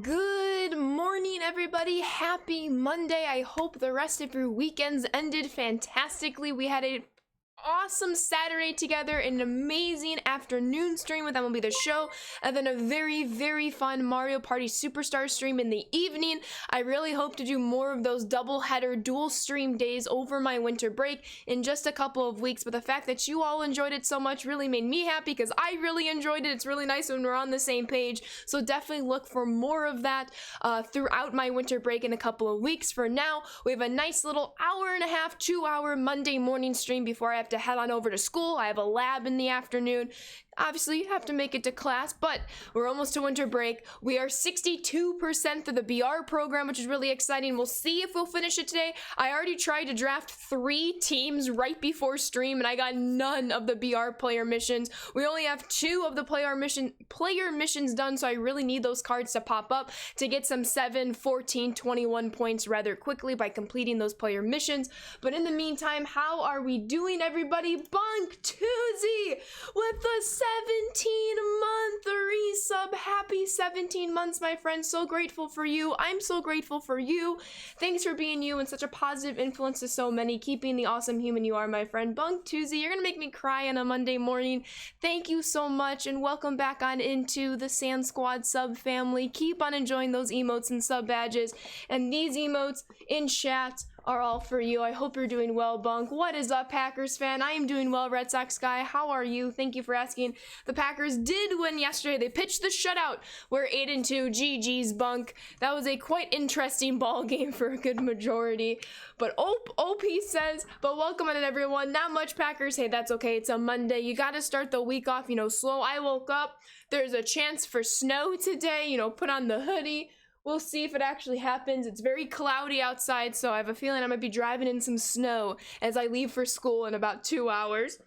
Good morning, everybody. Happy Monday. I hope the rest of your weekends ended fantastically. We had a awesome Saturday together, an amazing afternoon stream with MLB The Show, and then a very fun Mario Party Superstar stream in the evening. I really hope to do more of those double header dual stream days over my winter break in just a couple of weeks, but the fact that you all enjoyed it so much really made me happy because I really enjoyed it. It's really nice when we're on the same page, so definitely look for more of that throughout my winter break in a couple of weeks. For now, we have a nice little hour and a half, 2-hour Monday morning stream before I have to head on over to school. I have a lab in the afternoon. Obviously, you have to make it to class, but we're almost to winter break. We are 62% through the BR program, which is really exciting. We'll see if we'll finish it today. I already tried to draft 3 teams right before stream, and I got none of the BR player missions. We only have 2 of the player missions done, so I really need those cards to pop up to get some 7, 14, 21 points rather quickly by completing those player missions. But in the meantime, how are we doing, everybody? Bunk Tuesday with the 17-month resub. Happy 17 months, my friend. So grateful for you. I'm so grateful for you. Thanks for being you and such a positive influence to so many, keeping the awesome human you are, my friend. Bunk Tuesday, you're gonna make me cry on a Monday morning. Thank you so much, and welcome back on into the Sand Squad sub family. Keep on enjoying those emotes and sub badges, and these emotes in chat are all for you. I hope you're doing well, Bunk. What is up, Packers fan? I am doing well, Red Sox guy. How are you? Thank you for asking. The Packers did win yesterday. They pitched the shutout. We're 8-2. GG's, Bunk. That was a quite interesting ball game for a good majority. But OP says, but welcome on it, everyone. Not much, Packers. Hey, that's okay. It's a Monday. You got to start the week off, slow. I woke up. There's a chance for snow today. Put on the hoodie. We'll see if it actually happens. It's very cloudy outside, so I have a feeling I might be driving in some snow as I leave for school in about 2 hours.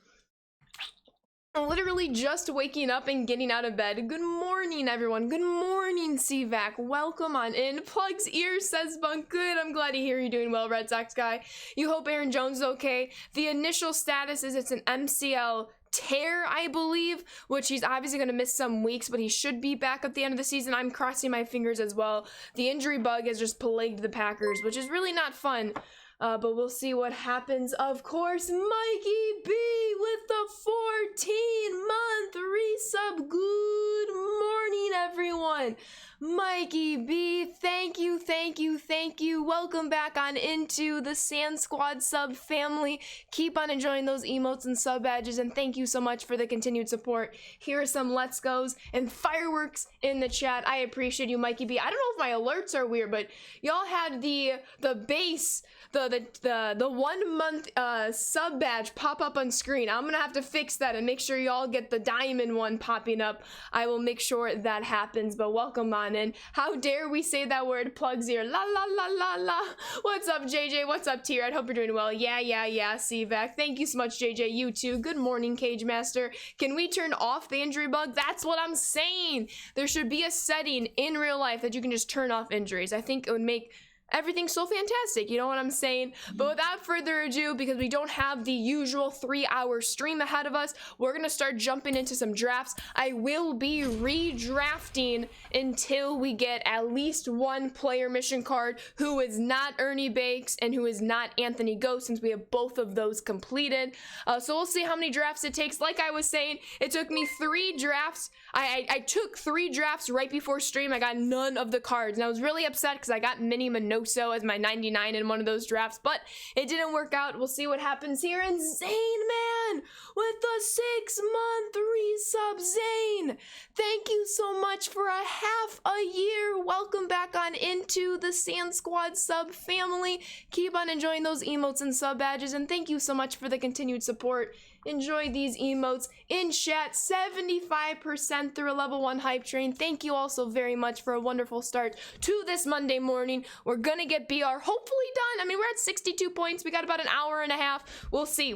I'm literally just waking up and getting out of bed. Good morning, everyone. Good morning, CVAC. Welcome on in. Plug's ears, says Bunk. Good. I'm glad to hear you're doing well, Red Sox guy. You hope Aaron Jones is okay. The initial status is it's an MCL tear, I believe, which he's obviously going to miss some weeks, but he should be back at the end of the season. I'm crossing my fingers as well. The injury bug has just plagued the Packers, which is really not fun. But we'll see what happens. Of course, Mikey B with the 14-month resub. Good morning, everyone. Mikey B, thank you. Welcome back on into the Sand Squad sub family. Keep on enjoying those emotes and sub badges, and thank you so much for the continued support. Here are some let's goes and fireworks in the chat. I appreciate you, Mikey B. I don't know if my alerts are weird, but y'all had the base, the 1 month sub badge pop up on screen. I'm gonna have to fix that and make sure y'all get the diamond one popping up. I will make sure that happens, but welcome on in. How dare we say that word, Plug's ear. La la la la la. What's up, JJ? What's up, Tier? I hope you're doing well. Yeah, CVAC. Thank you so much, JJ. You too. Good morning, Cage Master. Can we turn off the injury bug? That's what I'm saying. There should be a setting in real life that you can just turn off injuries. I think it would make everything's so fantastic, you know what I'm saying? But without further ado, because we don't have the usual 3-hour stream ahead of us, we're gonna start jumping into some drafts. I will be redrafting until we get at least 1 player mission card who is not Ernie Bakes and who is not Anthony Ghost, since we have both of those completed. So we'll see how many drafts it takes. Like I was saying, it took me 3 drafts. I took 3 drafts right before stream. I got none of the cards, and I was really upset because I got Minnie Minoso as my 99 in one of those drafts, but it didn't work out. We'll see what happens here. And Zane Man with the 6-month resub. Zane, thank you so much for a half a year. Welcome back on into the Sand Squad sub family. Keep on enjoying those emotes and sub badges, and thank you so much for the continued support. Enjoy these emotes in chat. 75% through a level 1 hype train. Thank you all so very much for a wonderful start to this Monday morning. We're gonna get BR hopefully done. I mean, we're at 62 points. We got about an hour and a half. We'll see.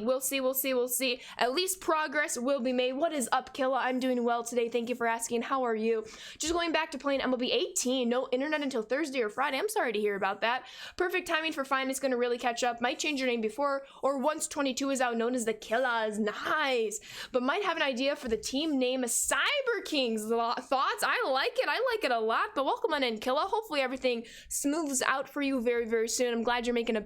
At least progress will be made. What is up, Killa? I'm doing well today. Thank you for asking. How are you? Just going back to playing MLB 18. No internet until Thursday or Friday. I'm sorry to hear about that. Perfect timing for Fine. It's gonna really catch up. Might change your name before or once 22 is out, known as the Killas. Alvarez, nice. But might have an idea for the team name, Cyber Kings. Thoughts? I like it a lot. But welcome on in, Killa. Hopefully everything smooths out for you very, very soon. I'm glad you're making the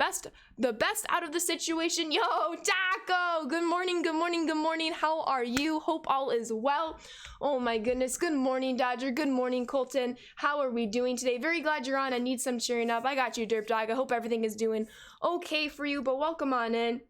best out of the situation. Yo, Taco, good morning, good morning, good morning. How are you? Hope all is well. Oh my goodness, good morning, Dodger. Good morning, Colton. How are we doing today? Very glad you're on. I need some cheering up. I got you, Derp Dog. I hope everything is doing okay for you, but welcome on in.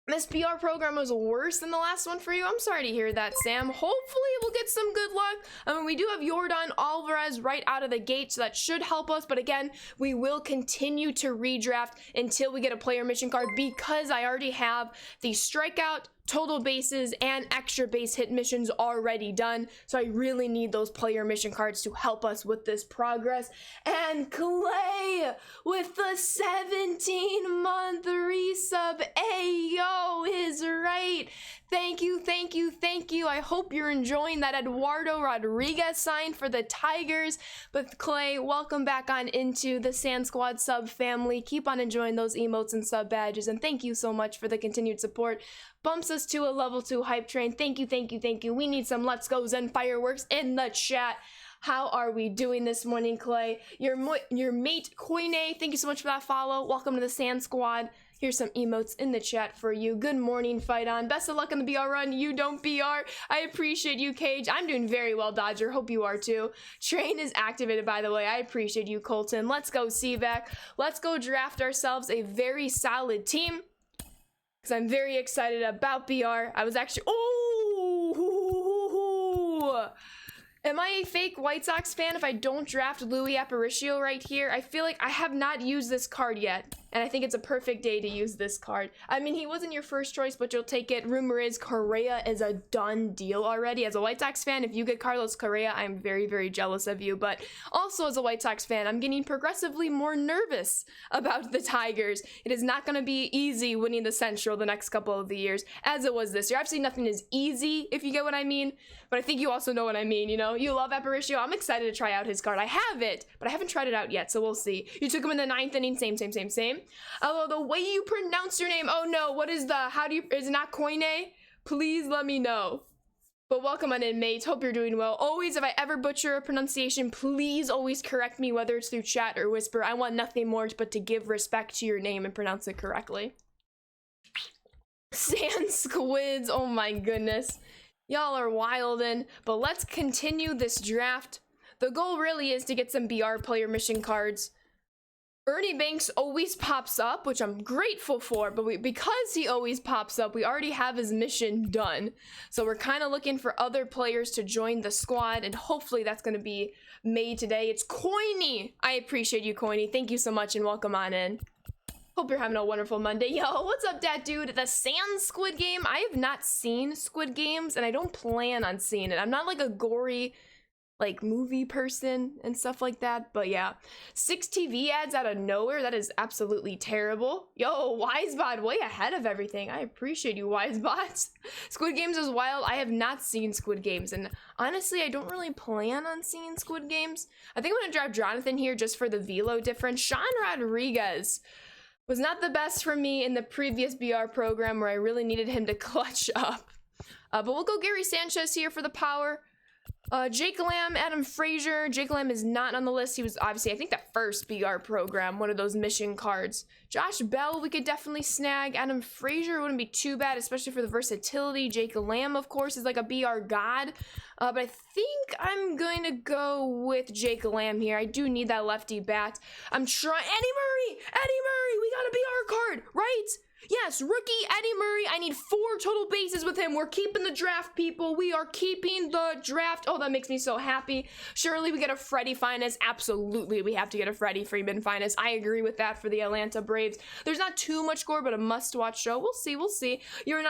This PR program was worse than the last one for you. I'm sorry to hear that, Sam. Hopefully we'll get some good luck. I mean, we do have Yordan Alvarez right out of the gate, so that should help us. But again, we will continue to redraft until we get a player mission card, because I already have the strikeout, total bases, and extra base hit missions already done. So I really need those player mission cards to help us with this progress. And Clay with the 17-month resub. Ayo is right. Thank you, thank you, thank you. I hope you're enjoying that Eduardo Rodriguez sign for the Tigers. But Clay, welcome back on into the Sand Squad sub family. Keep on enjoying those emotes and sub badges. And thank you so much for the continued support. Bumps us to a level 2 hype train. Thank you, thank you, thank you. We need some let's goes and fireworks in the chat. How are we doing this morning, Clay? Your mate, Koine, thank you so much for that follow. Welcome to the Sand Squad. Here's some emotes in the chat for you. Good morning, Fight On. Best of luck on the BR run. You don't BR. I appreciate you, Cage. I'm doing very well, Dodger. Hope you are too. Train is activated, by the way. I appreciate you, Colton. Let's go, Seaback. Let's go draft ourselves a very solid team, because I'm very excited about BR. I was actually... Oh! Am I a fake White Sox fan if I don't draft Luis Aparicio right here? I feel like I have not used this card yet, and I think it's a perfect day to use this card. I mean, he wasn't your first choice, but you'll take it. Rumor is Correa is a done deal already. As a White Sox fan, if you get Carlos Correa, I'm very, very jealous of you. But also as a White Sox fan, I'm getting progressively more nervous about the Tigers. It is not going to be easy winning the Central the next couple of the years, as it was this year. Obviously, nothing is easy, if you get what I mean, but I think you also know what I mean, you know? You love Aparicio. I'm excited to try out his card. I have it, but I haven't tried it out yet, so we'll see. You took him in the 9th inning. Same. Although the way you pronounce your name, oh no, what is the, is it not Koine? Please let me know. But welcome on in, mates. Hope you're doing well. Always, if I ever butcher a pronunciation, please always correct me, whether it's through chat or whisper. I want nothing more but to give respect to your name and pronounce it correctly. Sand Squids, oh my goodness. Y'all are wildin', but let's continue this draft. The goal really is to get some BR player mission cards. Ernie Banks always pops up, which I'm grateful for, but because he always pops up, we already have his mission done. So we're kind of looking for other players to join the squad, and hopefully that's going to be made today. It's Coiny. I appreciate you, Coiny. Thank you so much, and welcome on in. Hope you're having a wonderful Monday. Yo, what's up, Dad Dude? The Sand Squid Game? I have not seen Squid Games, and I don't plan on seeing it. I'm not like a gory, like, movie person and stuff like that, but yeah. 6 TV ads out of nowhere? That is absolutely terrible. Yo, Wisebot, way ahead of everything. I appreciate you, Wisebots. Squid Games is wild. I have not seen Squid Games, and honestly, I don't really plan on seeing Squid Games. I think I'm gonna drive Jonathan here just for the velo difference. Sean Rodriguez was not the best for me in the previous BR program where I really needed him to clutch up. But we'll go Gary Sanchez here for the power. Jake Lamb, Adam Frazier. Jake Lamb is not on the list. He was obviously, I think, the first BR program, one of those mission cards. Josh Bell, we could definitely snag. Adam Frazier wouldn't be too bad, especially for the versatility. Jake Lamb, of course, is like a BR god. But I think I'm going to go with Jake Lamb here. I do need that lefty bat. I'm trying. Eddie Murray, we got a BR card, right? Yes, rookie Eddie Murray. I need 4 total bases with him. We're keeping the draft, people. We are keeping the draft. Oh, that makes me so happy. Surely we get a Freddie Finest. Absolutely, we have to get a Freddie Freeman Finest. I agree with that for the Atlanta Braves. There's not too much score, but a must-watch show. We'll see, we'll see. You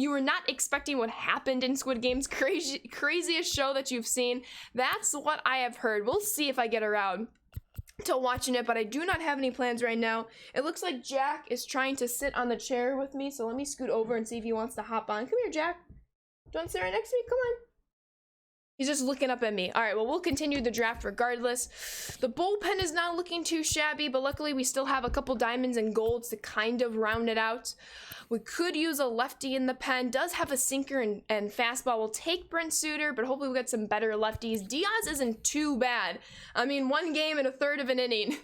were not expecting what happened in Squid Game's craziest show that you've seen. That's what I have heard. We'll see if I get around to watching it, but I do not have any plans right now. It looks like Jack is trying to sit on the chair with me, so let me scoot over and see if he wants to hop on. Come here, Jack. Do you want to sit right next to me? Come on. He's just looking up at me. All right, well, we'll continue the draft regardless. The bullpen is not looking too shabby, but luckily we still have a couple diamonds and golds to kind of round it out. We could use a lefty in the pen. Does have a sinker and fastball. We'll take Brent Suter, but hopefully we'll get some better lefties. Diaz isn't too bad. I mean, 1 game and a third of an inning.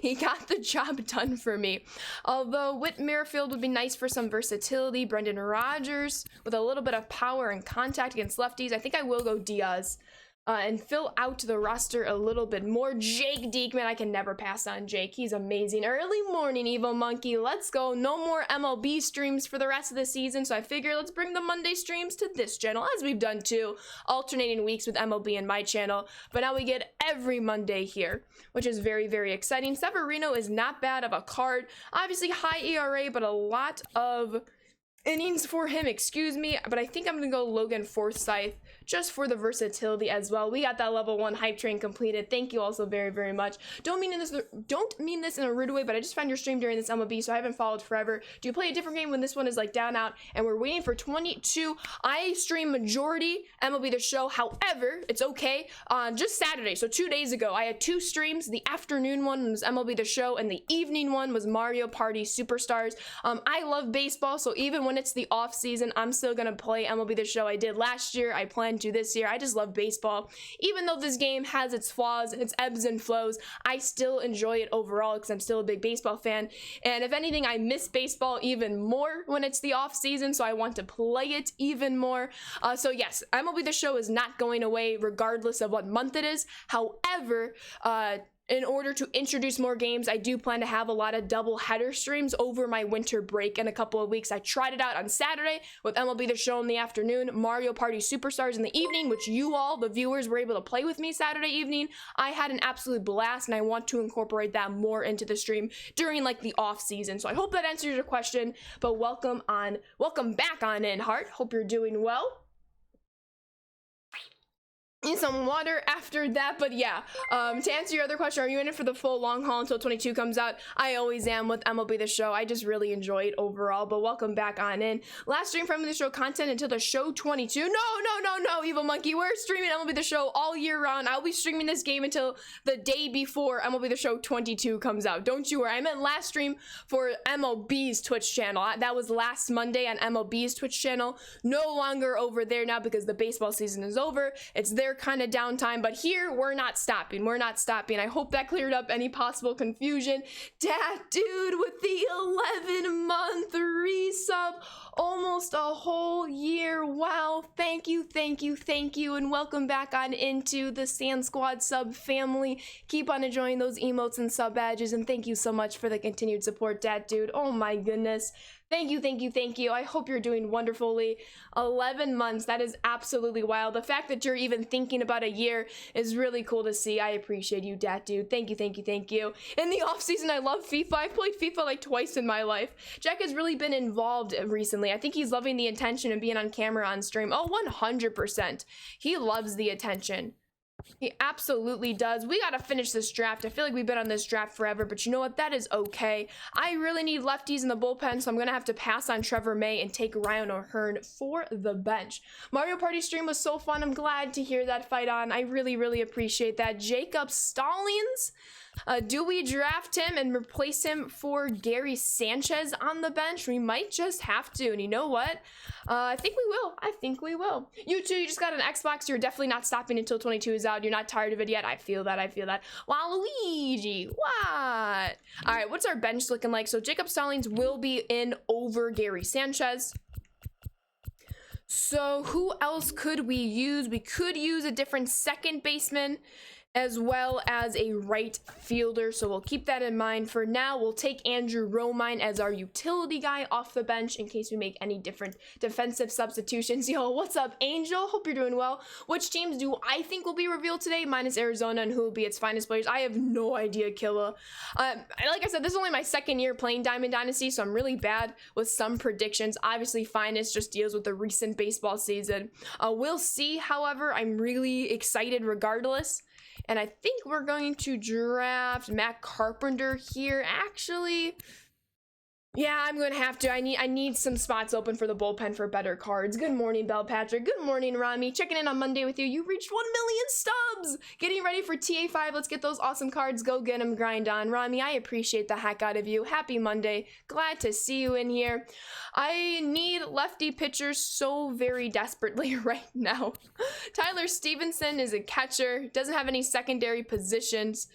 He got the job done for me. Although Whit Merrifield would be nice for some versatility. Brendan Rodgers with a little bit of power and contact against lefties. I think I will go Diaz. And fill out the roster a little bit more. Jake Diekman, I can never pass on Jake. He's amazing. Early morning, Evo Monkey. Let's go. No more MLB streams for the rest of the season, so I figure let's bring the Monday streams to this channel, as we've done too, alternating weeks with MLB and my channel. But now we get every Monday here, which is very, very exciting. Severino is not bad of a card. Obviously, high ERA, but a lot of innings for him, excuse me, but I think I'm gonna go Logan Forsythe just for the versatility as well. We got that level 1 hype train completed. Thank you also very, very much. Don't mean this in a rude way, but I just found your stream during this MLB, so I haven't followed forever. Do you play a different game when this one is like down out and we're waiting for 22? I stream majority MLB The Show. However, it's okay. On just Saturday, so 2 days ago, I had 2 streams. The afternoon one was MLB The Show and the evening one was Mario Party Superstars. I love baseball, so even when it's the off season, I'm still gonna play MLB The Show. I did last year, I plan to this year. I just love baseball. Even though this game has its flaws, its ebbs and flows, I still enjoy it overall because I'm still a big baseball fan. And if anything, I miss baseball even more when it's the off season, so I want to play it even more. So yes, MLB The Show is not going away regardless of what month it is. However, in order to introduce more games, I do plan to have a lot of double header streams over my winter break in a couple of weeks. I tried it out on Saturday with MLB The Show in the afternoon, Mario Party Superstars in the evening, which you all, the viewers, were able to play with me Saturday evening. I had an absolute blast, and I want to incorporate that more into the stream during like the off season. So I hope that answers your question, but welcome back on in, Hart. Hope you're doing well. Need some water after that, but yeah, to answer your other question, are you in it for the full long haul until 22 comes out? I always am with MLB The Show. I just really enjoy it overall, but welcome back on in. Last stream from the show content until the show 22. No, Evil Monkey. We're streaming MLB The Show all year round. I'll be streaming this game until the day before MLB The Show 22 comes out. Don't you worry. I meant last stream for MLB's Twitch channel. That was last Monday on MLB's Twitch channel. No longer over there now because the baseball season is over. It's their kind of downtime, but here we're not stopping. I hope that cleared up any possible confusion. Dad dude with the 11-month resub, almost a whole year. Wow, thank you, and welcome back on into the Sand Squad sub family. Keep on enjoying those emotes and sub badges, and thank you so much for the continued support, Dad dude. Oh my goodness. Thank you. I hope you're doing wonderfully. 11 months, that is absolutely wild. The fact that you're even thinking about a year is really cool to see. I appreciate you, Dat dude. Thank you. In the off season, I love FIFA. I've played FIFA like twice in my life. Jack has really been involved recently. I think he's loving the attention and being on camera on stream. Oh, 100%. He loves the attention. He absolutely does. We gotta finish this draft. I feel like we've been on this draft forever, but you know what? That is okay. I really need lefties in the bullpen, so I'm gonna have to pass on Trevor May and take Ryan O'Hearn for the bench. Mario Party stream was so fun. I'm glad to hear that fight on. I really appreciate that. Jacob Stallings. Do we draft him and replace him for Gary Sanchez on the bench? We might just have to, and you know what? I think we will. You two, you just got an Xbox. You're definitely not stopping until 22 is out. You're not tired of it yet. I feel that. Waluigi, what? All right, what's our bench looking like? So Jacob Stallings will be in over Gary Sanchez. So who else could we use? We could use a different second baseman as well as a right fielder, so we'll keep that in mind. For now, we'll take Andrew Romine as our utility guy off the bench in case we make any different defensive substitutions. Yo, what's up, Angel? Hope you're doing well. Which teams do I think will be revealed today, minus Arizona, and who will be its finest players? I have no idea, Killa. Like I said, this is only my second year playing Diamond Dynasty, so I'm really bad with some predictions. Obviously, finest just deals with the recent baseball season. We'll see, however, I'm really excited regardless. And I think we're going to draft Matt Carpenter here. Actually, Yeah, I'm gonna have to. I need some spots open for the bullpen for better cards. Good morning, Bell Patrick. Good morning, Rami. Checking in on Monday with you. You reached 1 million subs! Getting ready for TA5. Let's get those awesome cards. Go get them, grind on. Rami, I appreciate the heck out of you. Happy Monday. Glad to see you in here. I need lefty pitchers so very desperately right now. Tyler Stevenson is a catcher. Doesn't have any secondary positions.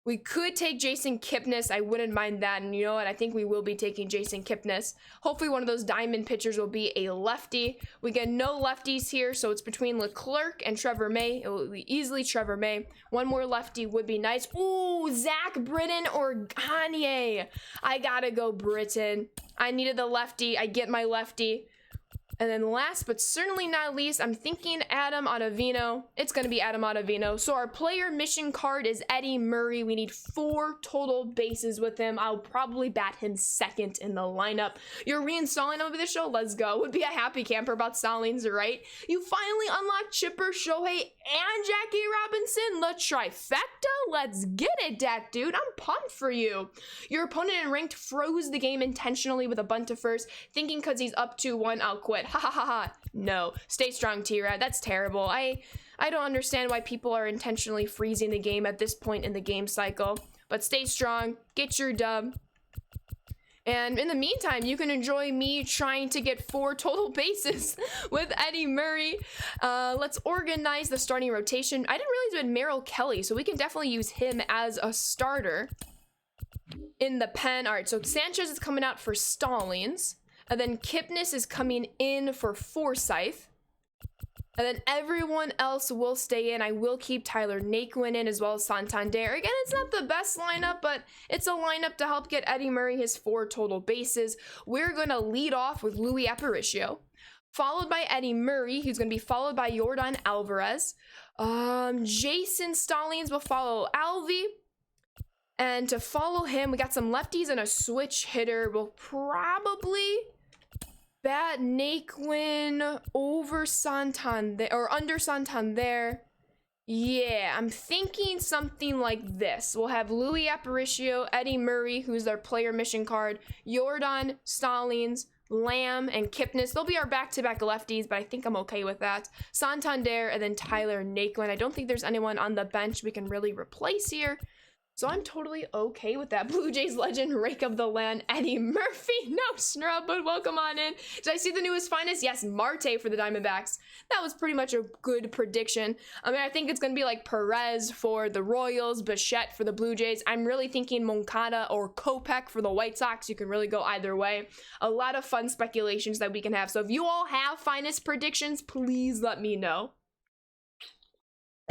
We could take Jason Kipnis. I wouldn't mind that. And you know what? I think we will be taking Jason Kipnis. Hopefully one of those diamond pitchers will be a lefty. We get no lefties here, so it's between Leclerc and Trevor May. It will be easily Trevor May. One more lefty would be nice. Ooh, Zach Britton or Gagne. I gotta go Britton. I needed the lefty. I get my lefty. And then last but certainly not least, I'm thinking Adam Ottavino. It's going to be Adam Ottavino. So our player mission card is Eddie Murray. We need 4 total bases with him. I'll probably bat him second in the lineup. You're reinstalling over the show? Let's go. Would be a happy camper about Stallings, right? You finally unlocked Chipper, Shohei, and Jackie Robinson. The trifecta? Let's get it, Dak, dude. I'm pumped for you. Your opponent in ranked froze the game intentionally with a bunt to first, thinking because he's up 2-1, I'll quit. Ha ha ha ha. No. Stay strong, T-Rad. That's terrible. I don't understand why people are intentionally freezing the game at this point in the game cycle. But stay strong. Get your dub. And in the meantime, you can enjoy me trying to get 4 total bases with Eddie Murray. Let's organize the starting rotation. I didn't realize we had Merrill Kelly, so we can definitely use him as a starter in the pen. All right, so Sanchez is coming out for Stallings. And then Kipnis is coming in for Forsythe. And then everyone else will stay in. I will keep Tyler Naquin in as well as Santander. Again, it's not the best lineup, but it's a lineup to help get Eddie Murray his 4 total bases. We're going to lead off with Louis Aparicio, followed by Eddie Murray, who's going to be followed by Yordan Alvarez. Jason Stallings will follow Alvy. And to follow him, we got some lefties and a switch hitter. We'll probably bat Naquin over Santander, or under Santander. Yeah, I'm thinking something like this. We'll have Louis Aparicio, Eddie Murray, who's our player mission card, Yordan, Stallings, Lamb, and Kipnis. They'll be our back-to-back lefties, but I think I'm okay with that. Santander, and then Tyler Naquin. I don't think there's anyone on the bench we can really replace here. So I'm totally okay with that. Blue Jays legend, rake of the land, Eddie Murphy. No snub, but welcome on in. Did I see the newest finest? Yes, Marte for the Diamondbacks. That was pretty much a good prediction. I mean, I think it's going to be like Perez for the Royals, Bichette for the Blue Jays. I'm really thinking Moncada or Kopech for the White Sox. You can really go either way. A lot of fun speculations that we can have. So if you all have finest predictions, please let me know.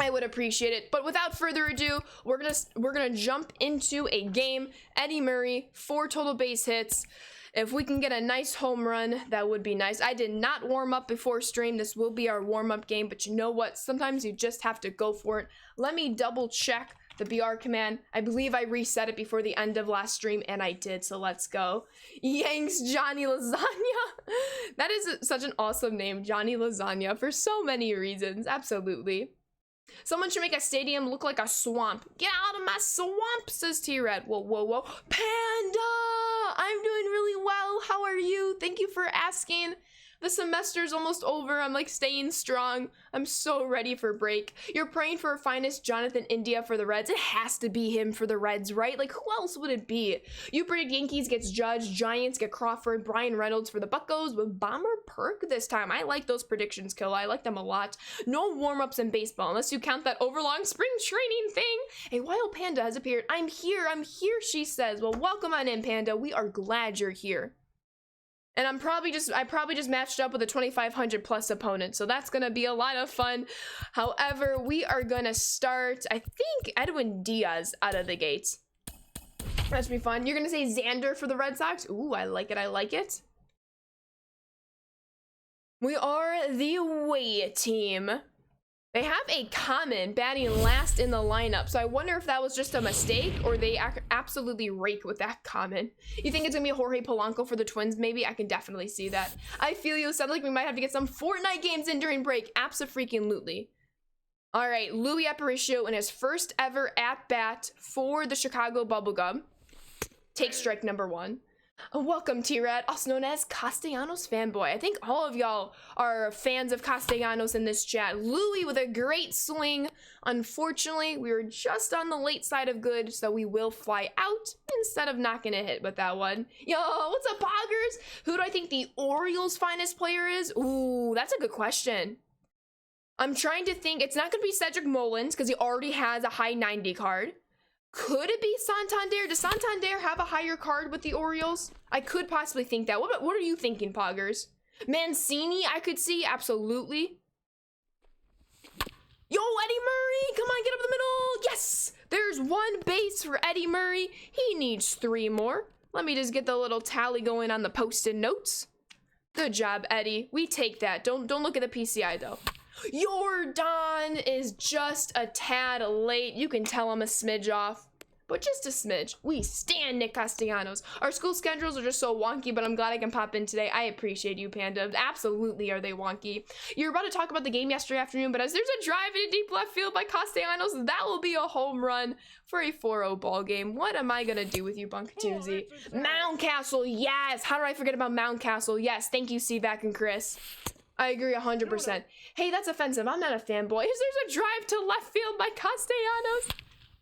I would appreciate it. But without further ado, we're gonna jump into a game. Eddie Murray, 4 total base hits. If we can get a nice home run, that would be nice. I did not warm up before stream. This will be our warm-up game, but you know what? Sometimes you just have to go for it. Let me double check the BR command. I believe I reset it before the end of last stream, and I did, so let's go. Yanks Johnny Lasagna. That is such an awesome name, Johnny Lasagna, for so many reasons. Absolutely. Someone should make a stadium look like a swamp. Get out of my swamp, says T-Red. Whoa, whoa, whoa. Panda! I'm doing really well. How are you? Thank you for asking. The semester's almost over. I'm like staying strong. I'm so ready for break. You're praying for a finest Jonathan India for the Reds. It has to be him for the Reds, right? Like, who else would it be? You predict Yankees gets Judge, Giants get Crawford, Brian Reynolds for the Buccos with Bomber Perk this time. I like those predictions, Kill. I like them a lot. No warm-ups in baseball unless you count that overlong spring training thing. A wild panda has appeared. I'm here, she says. Well, welcome on in, Panda. We are glad you're here. And I probably just matched up with a 2,500 plus opponent, so that's gonna be a lot of fun. However, we are gonna start, I think, Edwin Diaz out of the gates. That should be fun. You're gonna say Xander for the Red Sox? Ooh, I like it, I like it. We are the away team. They have a common batting last in the lineup, so I wonder if that was just a mistake or they absolutely rake with that common. You think it's gonna be Jorge Polanco for the Twins? Maybe. I can definitely see that. I feel you. Sounds like we might have to get some Fortnite games in during break. Abso-freaking-lutely. All right, Louis Aparicio in his first ever at-bat for the Chicago Bubblegum. Take strike number 1. Welcome, T-Rat, also known as Castellanos fanboy. I think all of y'all are fans of Castellanos in this chat. Louis with a great swing. Unfortunately, we were just on the late side of good, so we will fly out instead of knocking a hit with that one. Yo, what's up, Poggers? Who do I think the Orioles' finest player is? Ooh, that's a good question. I'm trying to think. It's not going to be Cedric Mullins because he already has a high 90 card. Could it be Santander? Does Santander have a higher card with the Orioles? I could possibly think that. What are you thinking, Poggers? Mancini, I could see, absolutely. Yo, Eddie Murray, come on, get up the middle. Yes, there's one base for Eddie Murray. He needs 3 more. Let me just get the little tally going on the post-it notes. Good job, Eddie. We take that. Don't look at the PCI, though. Jordan is just a tad late. You can tell I'm a smidge off, but just a smidge. We stand Nick Castellanos. Our school schedules are just so wonky, but I'm glad I can pop in today. I appreciate you, Panda. Absolutely are they wonky. You're about to talk about the game yesterday afternoon, but as there's a drive into deep left field by Castellanos, that will be a home run for a 4-0 ball game. What am I gonna do with you, Bunkatoozy? Mountcastle, yes! How did I forget about Mountcastle? Yes, thank you, C-Vac and Chris. I agree 100%. Hey, that's offensive. I'm not a fanboy. There's a drive to left field by Castellanos.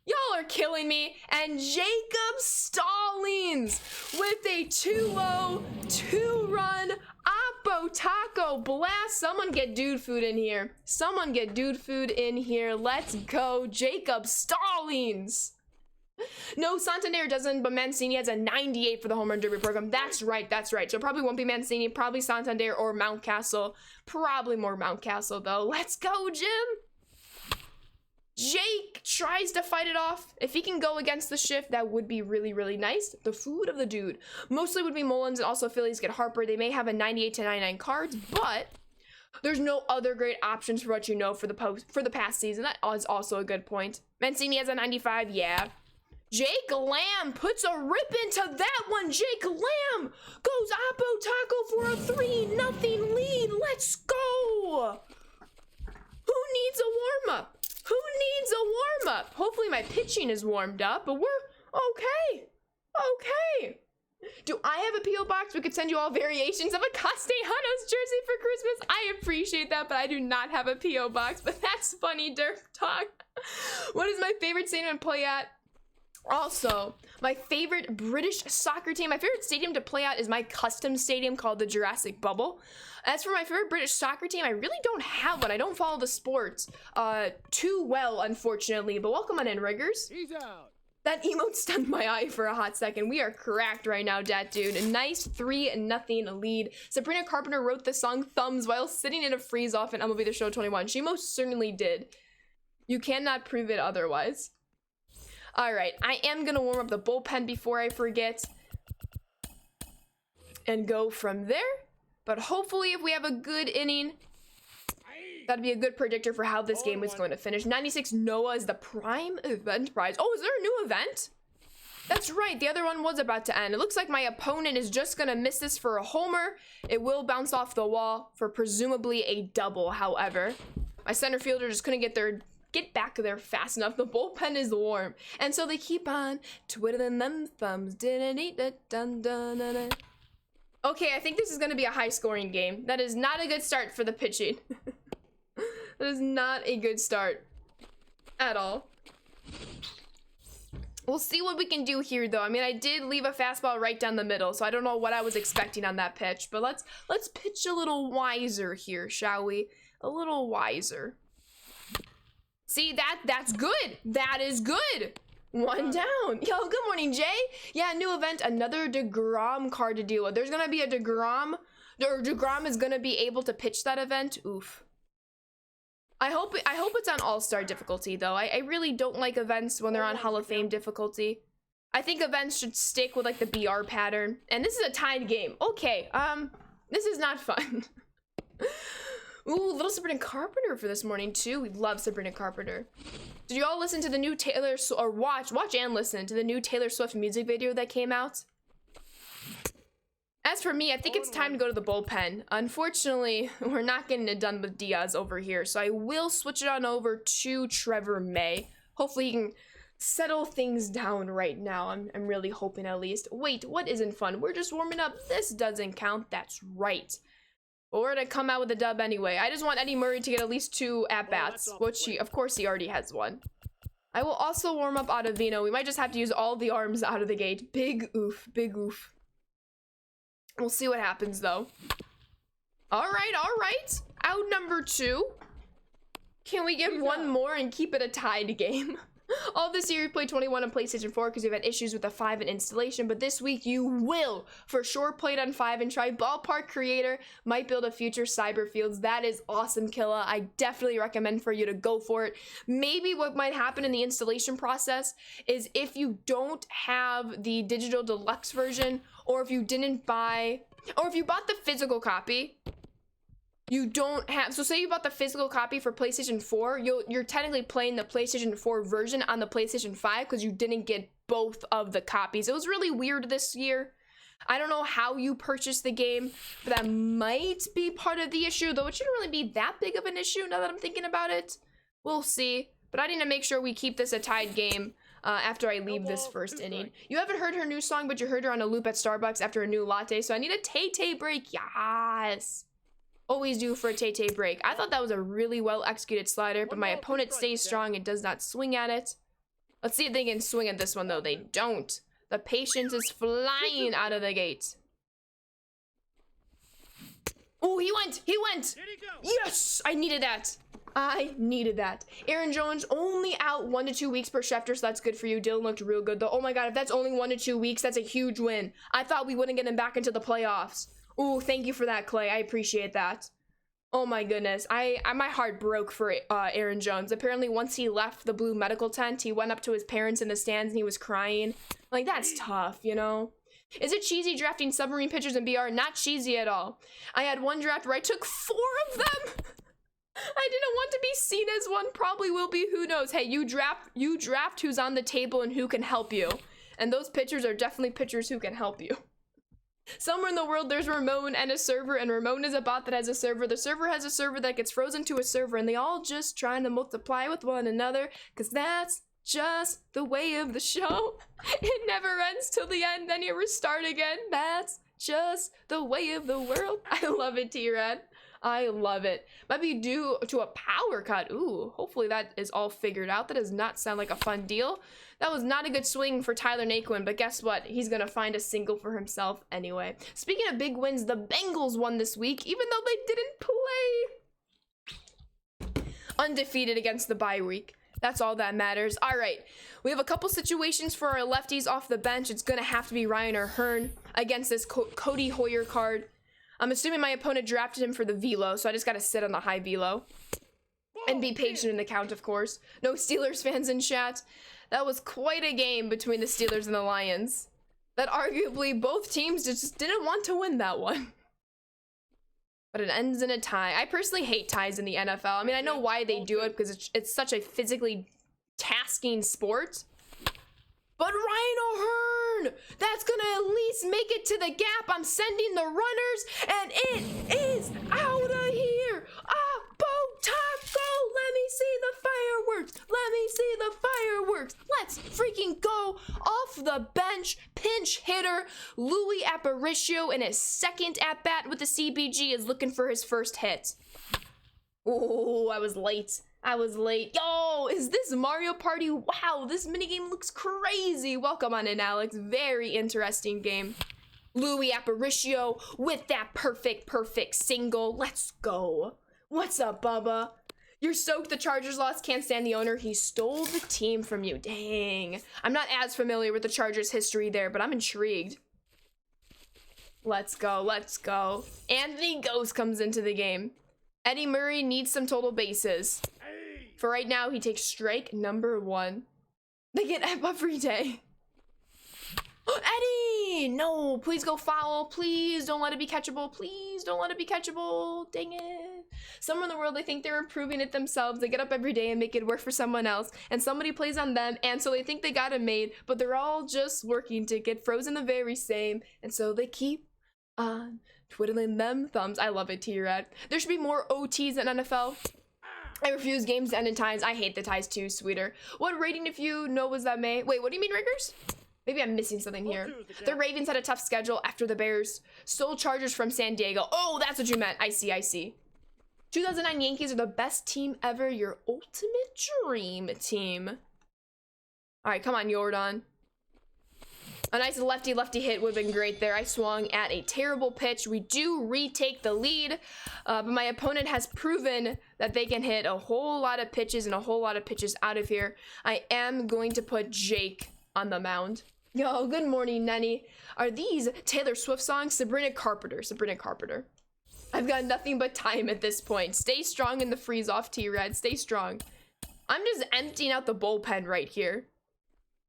Y'all are killing me. And Jacob Stallings with a 2-0, 2-run Oppo Taco blast. Someone get dude food in here. Someone get dude food in here. Let's go, Jacob Stallings. No, Santander doesn't, but Mancini has a 98 for the home run derby program. That's right, that's right. So probably won't be Mancini, probably Santander or Mountcastle. Probably more Mountcastle, though. Let's go, Jim! Jake tries to fight it off. If he can go against the shift, that would be really, really nice. The food of the dude. Mostly would be Mullins, and also Phillies get Harper. They may have a 98 to 99 cards, but there's no other great options for what you know for the past season. That is also a good point. Mancini has a 95, yeah. Jake Lamb puts a rip into that one. Jake Lamb goes Oppo Taco for a 3-0 lead. Let's go. Who needs a warm-up? Who needs a warm-up? Hopefully my pitching is warmed up, but we're okay. Okay. Do I have a P.O. box? We could send you all variations of a Castellanos jersey for Christmas. I appreciate that, but I do not have a P.O. box, but that's funny, Derp Talk. What is my favorite stadium to play at? Also, my favorite British soccer team, my favorite stadium to play at is my custom stadium called the Jurassic Bubble. As for my favorite British soccer team, I really don't have one. I don't follow the sports too well, unfortunately, but welcome on in, Riggers. He's out. That emote stunned my eye for a hot second. We are cracked right now, dat dude. A nice 3-0 lead. Sabrina Carpenter wrote the song Thumbs while sitting in a freeze-off in MLB The Show 21. She most certainly did. You cannot prove it otherwise. All right, I am gonna warm up the bullpen before I forget and go from there. But hopefully if we have a good inning, that'd be a good predictor for how this game is going to finish. 96 Noah is the prime event prize. Oh, is there a new event? That's right, the other one was about to end. It looks like my opponent is just gonna miss this for a homer. It will bounce off the wall for presumably a double, however. My center fielder just couldn't get back there fast enough. The bullpen is warm, and so they keep on twiddling them thumbs. Okay, I think this is going to be a high-scoring game. That is not a good start for the pitching. That is not a good start at all. We'll see what we can do here, though. I mean, I did leave a fastball right down the middle, so I don't know what I was expecting on that pitch. But let's pitch a little wiser here, shall we? A little wiser. See, that's good. That is good. One down. Yo, good morning, Jay. Yeah, new event, another DeGrom card to deal with. There's gonna be a DeGrom. DeGrom is gonna be able to pitch that event. Oof. I hope it's on All-Star difficulty, though. I really don't like events when they're on Hall of Fame difficulty. I think events should stick with like the BR pattern. And this is a tied game. Okay, this is not fun. Ooh, little Sabrina Carpenter for this morning too. We love Sabrina Carpenter. Did you all listen to the new watch and listen to the new Taylor Swift music video that came out? As for me, I think it's time to go to the bullpen. Unfortunately, we're not getting it done with Diaz over here, so I will switch it on over to Trevor May. Hopefully he can settle things down right now. I'm really hoping at least. Wait, what isn't fun? We're just warming up. This doesn't count. That's right. But we're gonna come out with a dub anyway. I just want Eddie Murray to get at least 2 at-bats, which of course he already has 1. I will also warm up Ottavino. We might just have to use all the arms out of the gate. Big oof, big oof. We'll see what happens though. All right. Out number 2. Can we get one more and keep it a tied game? All this year we played 21 on PlayStation 4 because we've had issues with the 5 and installation, but this week you will for sure play it on 5 and try Ballpark Creator. Might build a future Cyberfields. That is awesome, Killa. I definitely recommend for you to go for it. Maybe what might happen in the installation process is if you don't have the digital deluxe version, or if you didn't buy, or if you bought the physical copy, you don't have, so say you bought the physical copy for PlayStation 4, you're technically playing the PlayStation 4 version on the PlayStation 5 because you didn't get both of the copies. It was really weird this year. I don't know how you purchased the game, but that might be part of the issue, though it shouldn't really be that big of an issue now that I'm thinking about it. We'll see, but I need to make sure we keep this a tied game after I leave this first inning. You haven't heard her new song, but you heard her on a loop at Starbucks after a new latte, so I need a Tay-Tay break. Yes! Always due for a Tay-Tay break. I thought that was a really well executed slider, but my opponent stays strong and does not swing at it. Let's see if they can swing at this one though. They don't. The patience is flying out of the gate. Oh, he went! Yes! I needed that. Aaron Jones only out 1 to 2 weeks per Schefter, so that's good for you. Dylan looked real good though. Oh my god, if that's only 1 to 2 weeks, that's a huge win. I thought we wouldn't get him back into the playoffs. Ooh, thank you for that, Clay. I appreciate that. Oh my goodness. My heart broke for Aaron Jones. Apparently, once he left the blue medical tent, he went up to his parents in the stands and he was crying. Like, that's tough, you know? Is it cheesy drafting submarine pitchers in BR? Not cheesy at all. I had one draft where I took 4 of them. I didn't want to be seen as one. Probably will be. Who knows? Hey, you draft who's on the table and who can help you. And those pitchers are definitely pitchers who can help you. Somewhere in the world, there's Ramon and a server, and Ramon is a bot that has a server. The server has a server that gets frozen to a server, and they all just trying to multiply with one another, because that's just the way of the show. It never ends till the end, then you restart again. That's just the way of the world. I love it, T-Rad. I love it. Might be due to a power cut. Ooh, hopefully that is all figured out. That does not sound like a fun deal. That was not a good swing for Tyler Naquin, but guess what? He's gonna find a single for himself anyway. Speaking of big wins, the Bengals won this week, even though they didn't play. Undefeated against the bye week. That's all that matters. All right, we have a couple situations for our lefties off the bench. It's gonna have to be Ryan or Hearn against this Cody Hoyer card. I'm assuming my opponent drafted him for the velo, so I just gotta sit on the high velo. And be patient in the count, of course. No Steelers fans in chat. That was quite a game between the Steelers and the Lions. That arguably both teams just didn't want to win that one. But it ends in a tie. I personally hate ties in the NFL. I mean, I know why they do it, because it's such a physically tasking sport. But Ryan O'Hearn, that's gonna at least make it to the gap. I'm sending the runners, and it is out of here. Ah, Bo Taco, let me see the fireworks. Let me see the fireworks. Let's freaking go. Off the bench, pinch hitter, Louis Aparicio in his second at-bat with the CBG is looking for his first hit. Oh, I was late. Yo, is this Mario Party? Wow, this minigame looks crazy. Welcome on in, Alex. Very interesting game. Louis Aparicio with that perfect single. Let's go. What's up, Bubba? You're stoked the Chargers lost, can't stand the owner. He stole the team from you. Dang. I'm not as familiar with the Chargers history there, but I'm intrigued. Let's go. Anthony Ghost comes into the game. Eddie Murray needs some total bases. For right now, he takes strike number 1. They get F every day. Eddie! No, please go foul. Please don't let it be catchable. Please don't let it be catchable. Dang it. Somewhere in the world, they think they're improving it themselves. They get up every day and make it work for someone else. And somebody plays on them. And so they think they got it made. But they're all just working to get frozen the very same. And so they keep on twiddling them thumbs. I love it, T-Rad. There should be more OTs in NFL. I refuse games to end in ties. I hate the ties too, sweeter. What rating if you know was that May? Wait, what do you mean, Riggers? Maybe I'm missing something here. The Ravens had a tough schedule after the Bears stole Chargers from San Diego. Oh, that's what you meant. I see, I see. 2009 Yankees are the best team ever. Your ultimate dream team. All right, come on, Jordan. A nice lefty hit would have been great there. I swung at a terrible pitch. We do retake the lead, but my opponent has proven that they can hit a whole lot of pitches and a whole lot of pitches out of here. I am going to put Jake on the mound. Yo, good morning, Nenny. Are these Taylor Swift songs? Sabrina Carpenter. Sabrina Carpenter. I've got nothing but time at this point. Stay strong in the freeze off, T-Red. Stay strong. I'm just emptying out the bullpen right here.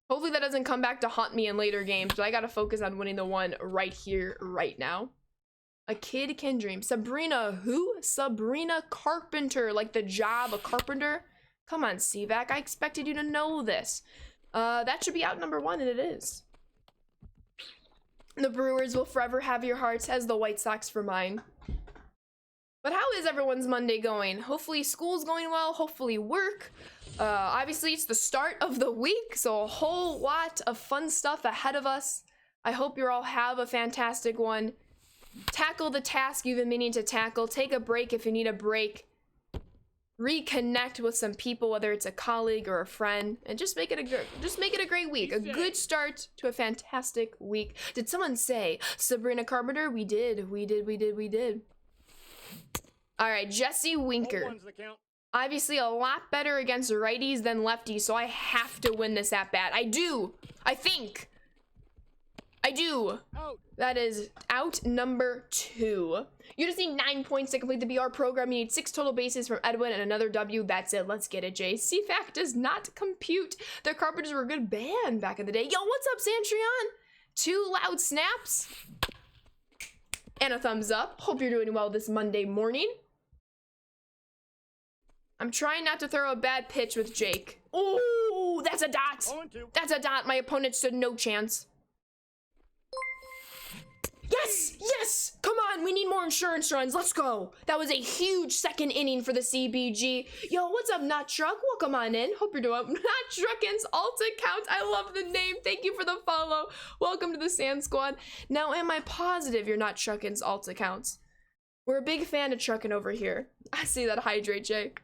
Hopefully that doesn't come back to haunt me in later games, but I gotta focus on winning the one right here, right now. A kid can dream. Sabrina who? Sabrina Carpenter, like the job, a carpenter? Come on, CVAC, I expected you to know this. That should be out number 1, and it is. The Brewers will forever have your hearts, as the White Sox for mine. But how is everyone's Monday going? Hopefully school's going well, hopefully work. Obviously it's the start of the week, so a whole lot of fun stuff ahead of us. I hope you all have a fantastic one. Tackle the task you've been meaning to tackle. Take a break if you need a break. Reconnect with some people, whether it's a colleague or a friend, and just make it a great week. A good start to a fantastic week. Did someone say Sabrina Carpenter? We did. All right, Jesse Winker. Obviously a lot better against righties than lefties, so I have to win this at bat. I do. I think. I do. That is out number 2. You just need 9 points to complete the BR program. You need 6 total bases from Edwin and another W. That's it. Let's get it, Jay. CFAC does not compute. The Carpenters were a good band back in the day. Yo, what's up, Santrion? 2 loud snaps. And a thumbs up. Hope you're doing well this Monday morning. I'm trying not to throw a bad pitch with Jake. Oh, that's a dot. That's a dot. My opponent stood no chance. Yes, yes. Come on, we need more insurance runs. Let's go. That was a huge second inning for the CBG. Yo, what's up, Not Truck? Welcome on in. Hope you're doing well. Not Truckins alt account. I love the name. Thank you for the follow. Welcome to the Sand Squad. Now, am I positive you're not Truckins alt accounts? We're a big fan of Truckin' over here. I see that. Hydrate, Jake.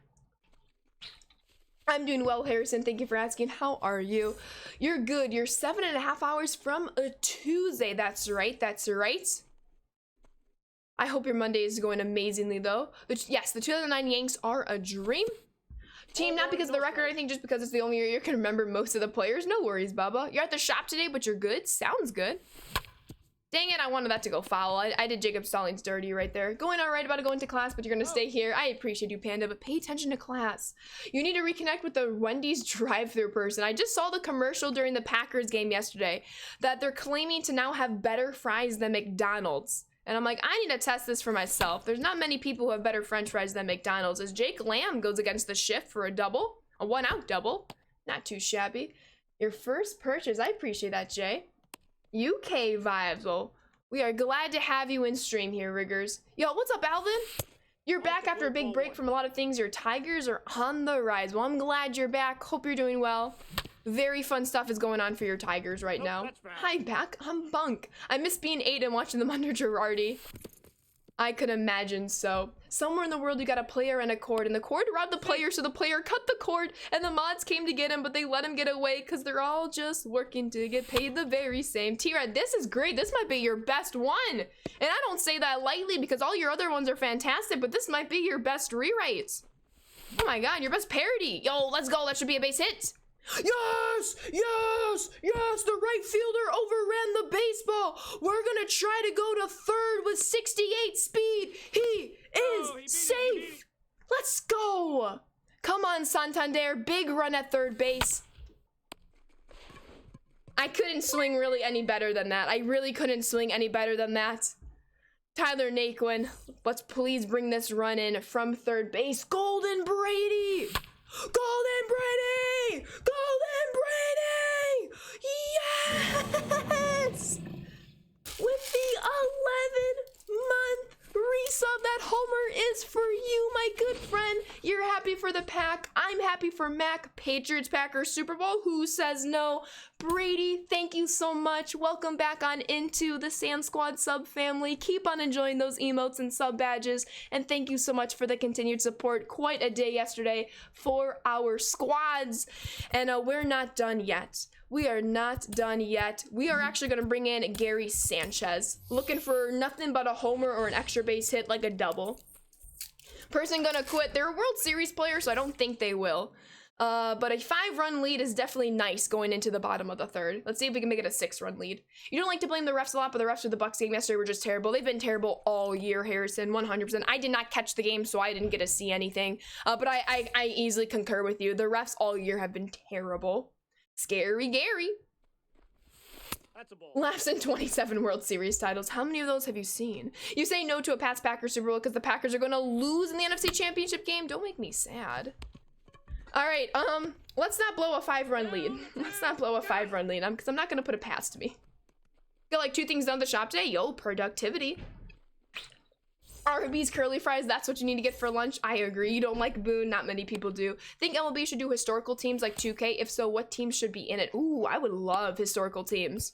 I'm doing well, Harrison. Thank you for asking. How are you? You're good. You're 7.5 hours from a Tuesday. That's right. That's right. I hope your Monday is going amazingly, though. Yes, the 2009 Yanks are a dream team. Not because of the record, I think just because it's the only year you can remember most of the players. No worries, Bubba. You're at the shop today, but you're good. Sounds good. Dang it, I wanted that to go foul. I did Jacob Stallings dirty right there. Going all right, about to go into class, but you're gonna stay here. I appreciate you, Panda, but pay attention to class. You need to reconnect with the Wendy's drive-thru person. I just saw the commercial during the Packers game yesterday that they're claiming to now have better fries than McDonald's. And I'm like, I need to test this for myself. There's not many people who have better French fries than McDonald's. As Jake Lamb goes against the shift for a double, a 1-out double. Not too shabby. Your first purchase, I appreciate that, Jay. UK vibes. Well, we are glad to have you in stream here, Riggers. Yo, what's up, Alvin? You're back after a big break from a lot of things. Your Tigers are on the rise. Well, I'm glad you're back. Hope you're doing well. Very fun stuff is going on for your Tigers right now. Hi, back. I'm Bunk. I miss being 8 and watching them under Girardi. I could imagine so. Somewhere in the world you got a player and a cord, and the cord robbed the player, so the player cut the cord, and the mods came to get him, but they let him get away because they're all just working to get paid the very same. T-Red, this is great. This might be your best one. And I don't say that lightly because all your other ones are fantastic, but this might be your best rewrites. Oh my god, your best parody. Yo, let's go. That should be a base hit. Yes! Yes! Yes! The right fielder overran the baseball! We're gonna try to go to third with 68 speed! He is safe! Let's go! Come on, Santander. Big run at third base. I couldn't swing really any better than that. I really couldn't swing any better than that. Tyler Naquin, let's please bring this run in from third base. Golden Brady! Golden Brady! Golden Brady! Yes! With the 11-month resub, that homer is for you, my good friend. You're happy for the Pack. I'm happy for Mac. Patriots, Packers, Super Bowl. Who says no? Brady, thank you so much. Welcome back on into the Sand Squad sub family. Keep on enjoying those emotes and sub badges. And thank you so much for the continued support. Quite a day yesterday for our squads. And we're not done yet. We are not done yet. We are actually going to bring in Gary Sanchez. Looking for nothing but a homer or an extra base hit like a double. Person gonna quit. They're a World Series player, so I don't think they will. But a 5-run lead is definitely nice going into the bottom of the third. Let's see if we can make it a 6-run lead. You don't like to blame the refs a lot, but the refs of the Bucks game yesterday were just terrible. They've been terrible all year, Harrison, 100%. I did not catch the game, so I didn't get to see anything. But I easily concur with you. The refs all year have been terrible. Scary Gary. That's a ball. Laughs in 27 World Series titles. How many of those have you seen? You say no to a Pats Packers Super Bowl because the Packers are going to lose in the NFC Championship game? Don't make me sad. All right, let's not blow a 5-run lead. Let's not blow a 5-run lead because I'm not going to put it past me. Got like 2 things done at the shop today. Yo, productivity. Arby's curly fries, that's what you need to get for lunch. I agree. You don't like Boone, not many people do. Think MLB should do historical teams like 2K? If so, what teams should be in it? Ooh, I would love historical teams.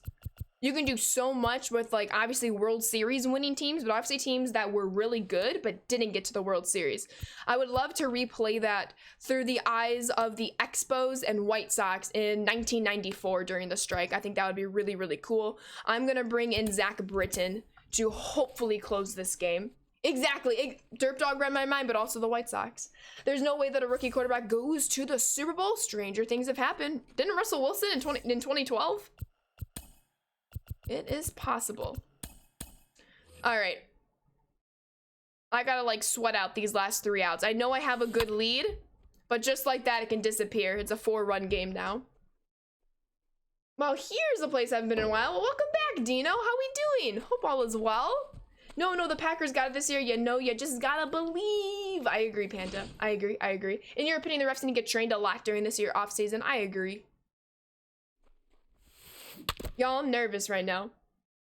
You can do so much with, like, obviously World Series winning teams, but obviously teams that were really good but didn't get to the World Series. I would love to replay that through the eyes of the Expos and White Sox in 1994 during the strike. I think that would be really, really cool. I'm gonna bring in Zach Britton to hopefully close this game. Exactly. Derp Dog read my mind, but also the White Sox. There's no way that a rookie quarterback goes to the Super Bowl. Stranger things have happened. Didn't Russell Wilson in 2012? It is possible. All right. I gotta like sweat out these last 3 outs. I know I have a good lead, but just like that, it can disappear. It's a 4-run game now. Well, here's a place I haven't been in a while. Well, welcome back, Dino. How we doing? Hope all is well. No, the Packers got it this year. You just gotta believe. I agree, Panda. I agree. In your opinion, the refs need to get trained a lot during this year off season. I agree. Y'all, I'm nervous right now.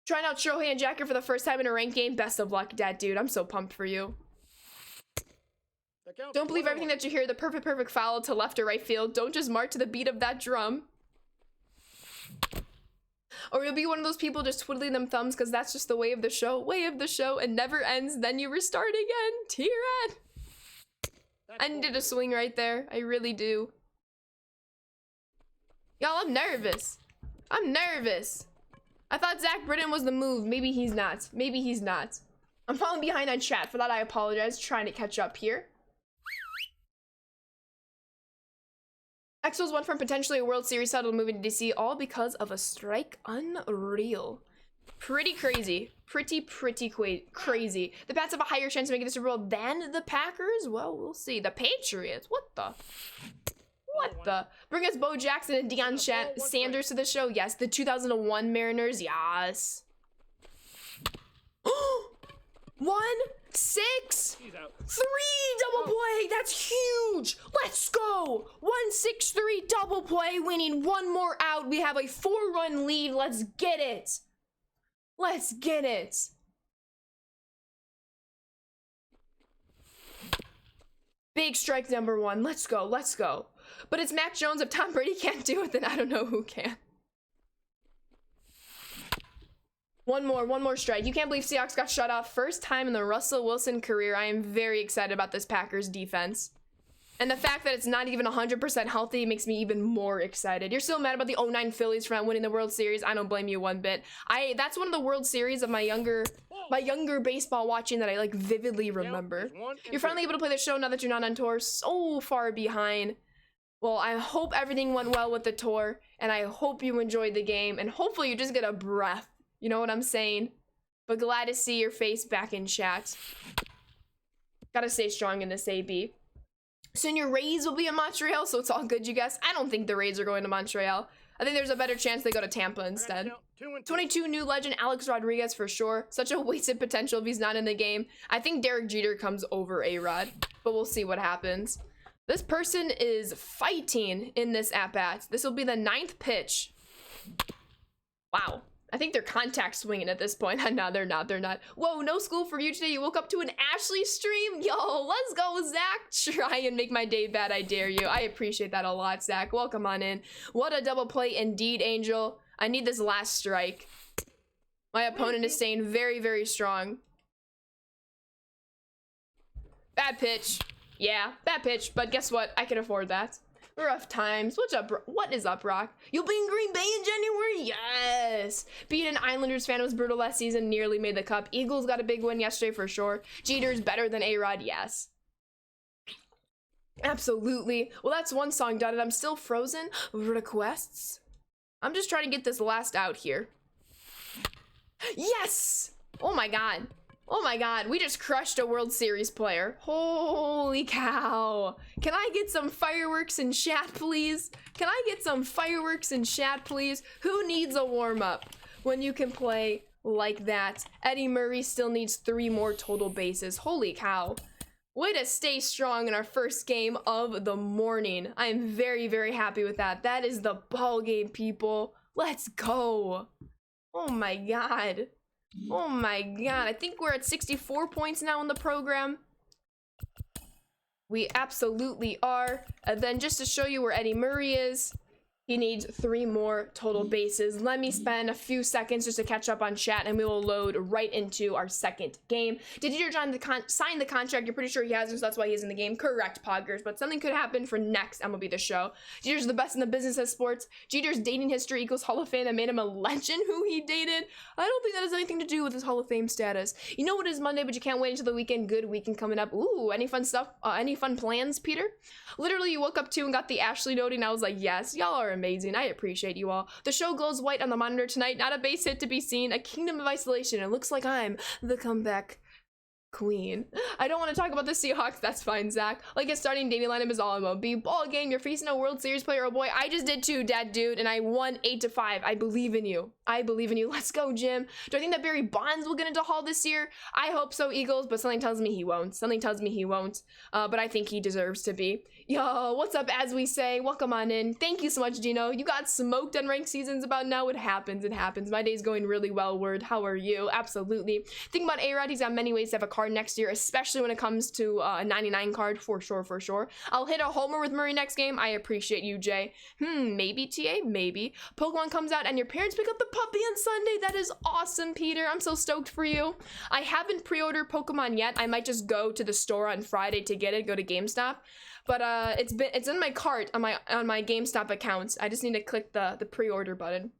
Trying out Shohei and Jacker for the first time in a ranked game. Best of luck, Dad, dude. I'm so pumped for you. Don't believe everything that you hear. The perfect foul to left or right field. Don't just march to the beat of that drum. Or you'll be one of those people just twiddling them thumbs because that's just the way of the show. It never ends. Then you restart again. T-Rat. I needed a swing right there. I really do. Y'all, I'm nervous. I thought Zach Britton was the move. Maybe he's not. I'm falling behind on chat. For that, I apologize. Trying to catch up here. Expos went from potentially a World Series title to moving to DC all because of a strike. Unreal. Pretty crazy. Pretty crazy. The Pats have a higher chance of making the Super Bowl than the Packers? Well, we'll see. The Patriots? What the? Bring us Bo Jackson and Deion Sanders to the show? Yes. The 2001 Mariners? Yes. 1, 6, 3 double play. That's huge. Let's go. 1, 6, 3 double play. We need 1 more out. We have a 4-run lead. Let's get it. Big strike number 1. Let's go. But it's Mac Jones. If Tom Brady can't do it, then I don't know who can. One more strike. You can't believe Seahawks got shut off first time in the Russell Wilson career. I am very excited about this Packers defense. And the fact that it's not even 100% healthy makes me even more excited. You're still mad about the 09 Phillies for not winning the World Series. I don't blame you one bit. That's one of the World Series of my younger baseball watching that I like vividly remember. You're finally able to play the show now that you're not on tour. So far behind. Well, I hope everything went well with the tour, and I hope you enjoyed the game, and hopefully you just get a breath. You know what I'm saying? But glad to see your face back in chat. Gotta stay strong in this AB. Soon your Rays will be in Montreal, so it's all good, you guys. I don't think the Rays are going to Montreal. I think there's a better chance they go to Tampa instead. 22 new legend Alex Rodriguez for sure. Such a wasted potential if he's not in the game. I think Derek Jeter comes over A-Rod, but we'll see what happens. This person is fighting in this at-bat. This will be the 9th pitch. Wow. I think they're contact swinging at this point. No, they're not. They're not. Whoa, no school for you today. You woke up to an Ashley stream? Yo, let's go, Zach. Try and make my day bad, I dare you. I appreciate that a lot, Zach. Welcome on in. What a double play indeed, Angel. I need this last strike. My opponent is staying very, very strong. Bad pitch. Yeah, bad pitch, but guess what? I can afford that. Rough times. What's up, what is up, Rock? You'll be in Green Bay in January? Yes! Being an Islanders fan was brutal last season, nearly made the cup. Eagles got a big win yesterday for sure. Jeter's better than A-Rod? Yes. Absolutely. Well, that's one song done, and I'm still frozen. Requests? I'm just trying to get this last out here. Yes! Oh my god. Oh my god, we just crushed a World Series player. Holy cow. Can I get some fireworks in chat, please? Can I get some fireworks in chat, please? Who needs a warm-up when you can play like that? Eddie Murray still needs 3 more total bases. Holy cow. Way to stay strong in our first game of the morning. I am very, very happy with that. That is the ball game, people. Let's go. Oh my god. Oh my god, I think we're at 64 points now in the program. We absolutely are. And then just to show you where Eddie Murray is, he needs 3 more total bases. Let me spend a few seconds just to catch up on chat, and we will load right into our second game. Did Jeter sign the contract? You're pretty sure he hasn't, so that's why he's in the game. Correct, Poggers, but something could happen for next MLB The Show. Jeter's the best in the business of sports. Jeter's dating history equals Hall of Fame that made him a legend who he dated. I don't think that has anything to do with his Hall of Fame status. You know what is Monday, but you can't wait until the weekend. Good weekend coming up. Ooh, any fun stuff? Any fun plans, Peter? Literally, you woke up to and got the Ashley note, and I was like, yes, y'all are amazing. I appreciate you all. The show glows white on the monitor tonight. Not a base hit to be seen. A kingdom of isolation. It looks like I'm the comeback queen. I don't want to talk about the Seahawks. That's fine, Zach. Like a starting dating lineup is all MLB. Ball game. You're facing a World Series player. Oh boy, I just did too, dad dude, and I won 8-5. I believe in you. I believe in you. Let's go, Jim. Do I think that Barry Bonds will get into Hall this year? I hope so, Eagles, but something tells me he won't. Something tells me he won't. But I think he deserves to be. Yo, what's up, as we say? Welcome on in. Thank you so much, Dino. You got smoked on ranked seasons about now. It happens. It happens. My day's going really well, Word. How are you? Absolutely. Think about A-Rod. He's got many ways to have a card next year, especially when it comes to a 99 card. For sure, for sure. I'll hit a homer with Murray next game. I appreciate you, Jay. Maybe, TA? Maybe. Pokemon comes out and your parents pick up the puppy on Sunday. That is awesome, Peter. I'm so stoked for you. I haven't pre-ordered Pokemon yet. I might just go to the store on Friday to get it, go to GameStop. But it's in my cart on my GameStop account. I just need to click the pre-order button.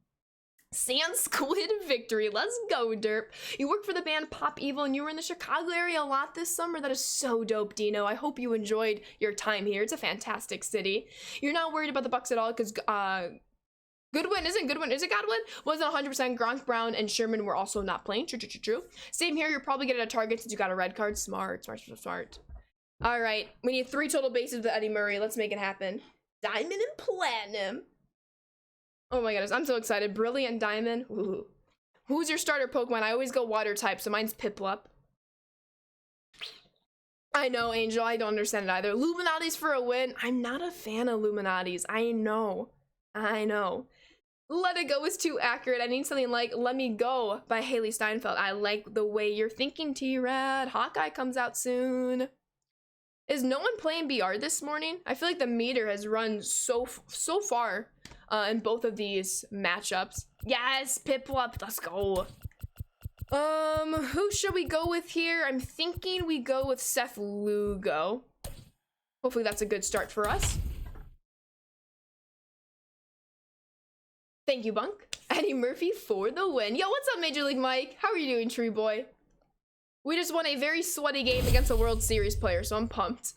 Sand Squid victory. Let's go, Derp. You work for the band Pop Evil and you were in the Chicago area a lot this summer. That is so dope, Dino. I hope you enjoyed your time here. It's a fantastic city. You're not worried about the Bucks at all because Goodwin? Is it Godwin? Wasn't 100%. Gronk, Brown, and Sherman were also not playing. True. Same here. You're probably getting a target since you got a red card. Smart. All right, we need 3 total bases with Eddie Murray. Let's make it happen. Diamond and Platinum. Oh my goodness, I'm so excited. Brilliant Diamond. Ooh. Who's your starter Pokemon? I always go water type, so mine's Piplup. I know, Angel. I don't understand it either. Illuminati's for a win. I'm not a fan of Illuminati's. I know. Let It Go is too accurate. I need something like Let Me Go by Haley Steinfeld. I like the way you're thinking, T-Rad. Hawkeye comes out soon. Is no one playing BR this morning? I feel like the meter has run so far in both of these matchups. Yes, Piplup, let's go. Who should we go with here? I'm thinking we go with Seth Lugo. Hopefully that's a good start for us. Thank you, Bunk. Eddie Murphy for the win. Yo, what's up, Major League Mike? How are you doing, Tree Boy? We just won a very sweaty game against a World Series player, so I'm pumped.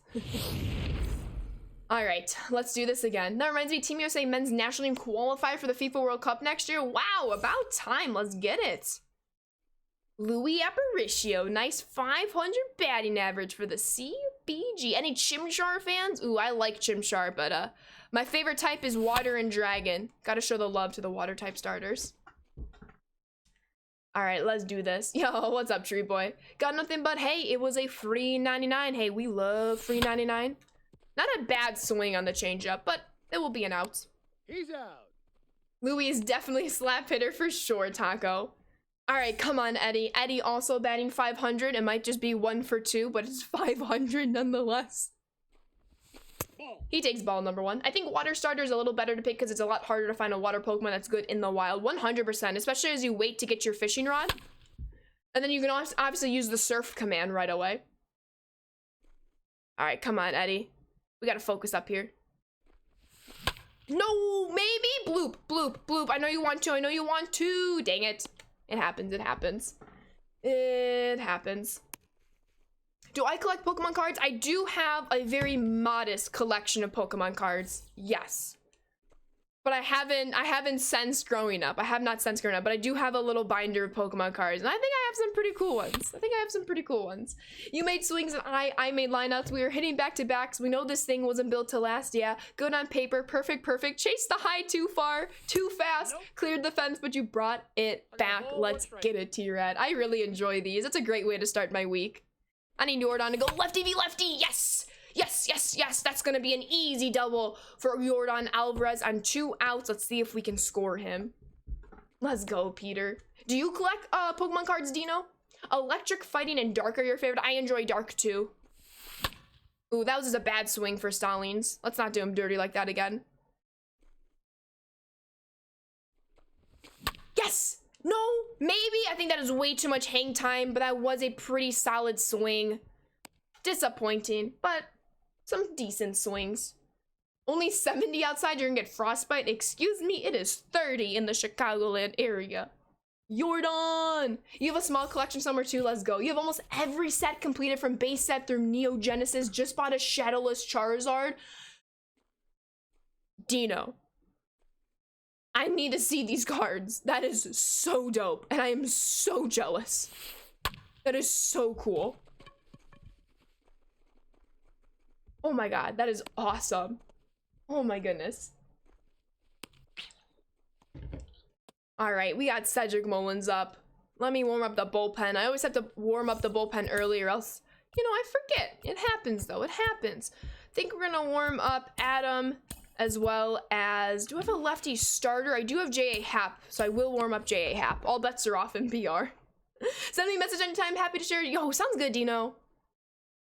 All right, let's do this again. That reminds me, Team USA men's national team qualify for the FIFA World Cup next year. Wow, about time. Let's get it. Louis Aparicio, nice 500 batting average for the CBG. Any Chimchar fans? Ooh, I like Chimchar, but my favorite type is Water and Dragon. Gotta show the love to the Water type starters. All right, let's do this. Yo, what's up, Tree Boy? Got nothing but, hey, it was a free 99. Hey, we love free 99. Not a bad swing on the changeup, but it will be an out. He's out. Louis is definitely a slap hitter for sure, Taco. All right, come on, Eddie. Eddie also batting 500. It might just be 1 for 2, but it's 500 nonetheless. Ball. He takes ball number 1. I think water starter is a little better to pick because it's a lot harder to find a water Pokemon that's good in the wild. 100%, especially as you wait to get your fishing rod. And then you can obviously use the surf command right away. All right, come on, Eddie. We got to focus up here. No, maybe? Bloop, bloop, bloop. I know you want to. I know you want to. Dang it. It happens. It happens. It happens. Do I collect Pokemon cards? I do have a very modest collection of Pokemon cards. Yes. But I haven't since growing up. I have not since growing up, but I do have a little binder of Pokemon cards. And I think I have some pretty cool ones. You made swings and I made lineouts. We were hitting back to backs. We know this thing wasn't built to last. Yeah, good on paper. Perfect. Chased the high too far, too fast. Nope. Cleared the fence, but you brought it back. Let's get it, T-Rad. I really enjoy these. It's a great way to start my week. I need Yordan to go lefty v lefty. Yes. Yes. That's going to be an easy double for Yordan Alvarez on 2 outs. Let's see if we can score him. Let's go, Peter. Do you collect Pokemon cards, Dino? Electric, Fighting, and Dark are your favorite. I enjoy Dark, too. Ooh, that was just a bad swing for Stallings. Let's not do him dirty like that again. Yes! No, maybe. I think that is way too much hang time, but that was a pretty solid swing. Disappointing, but some decent swings. Only 70 outside, you're gonna get frostbite. Excuse me, it is 30 in the Chicagoland area. Yordan! You have a small collection somewhere too, let's go. You have almost every set completed from base set through Neo Genesis. Just bought a Shadowless Charizard. Dino. I need to see these cards. That is so dope, and I am so jealous. That is so cool. Oh my god, that is awesome. Oh my goodness. All right, we got Cedric Mullins up. Let me warm up the bullpen. I always have to warm up the bullpen early or else, you know, I forget. It happens though, it happens. I think we're gonna warm up Adam as well as, do I have a lefty starter? I do have J.A. Happ, so I will warm up J.A. Happ. All bets are off in PR. Send me a message anytime, happy to share. Yo, sounds good, Dino.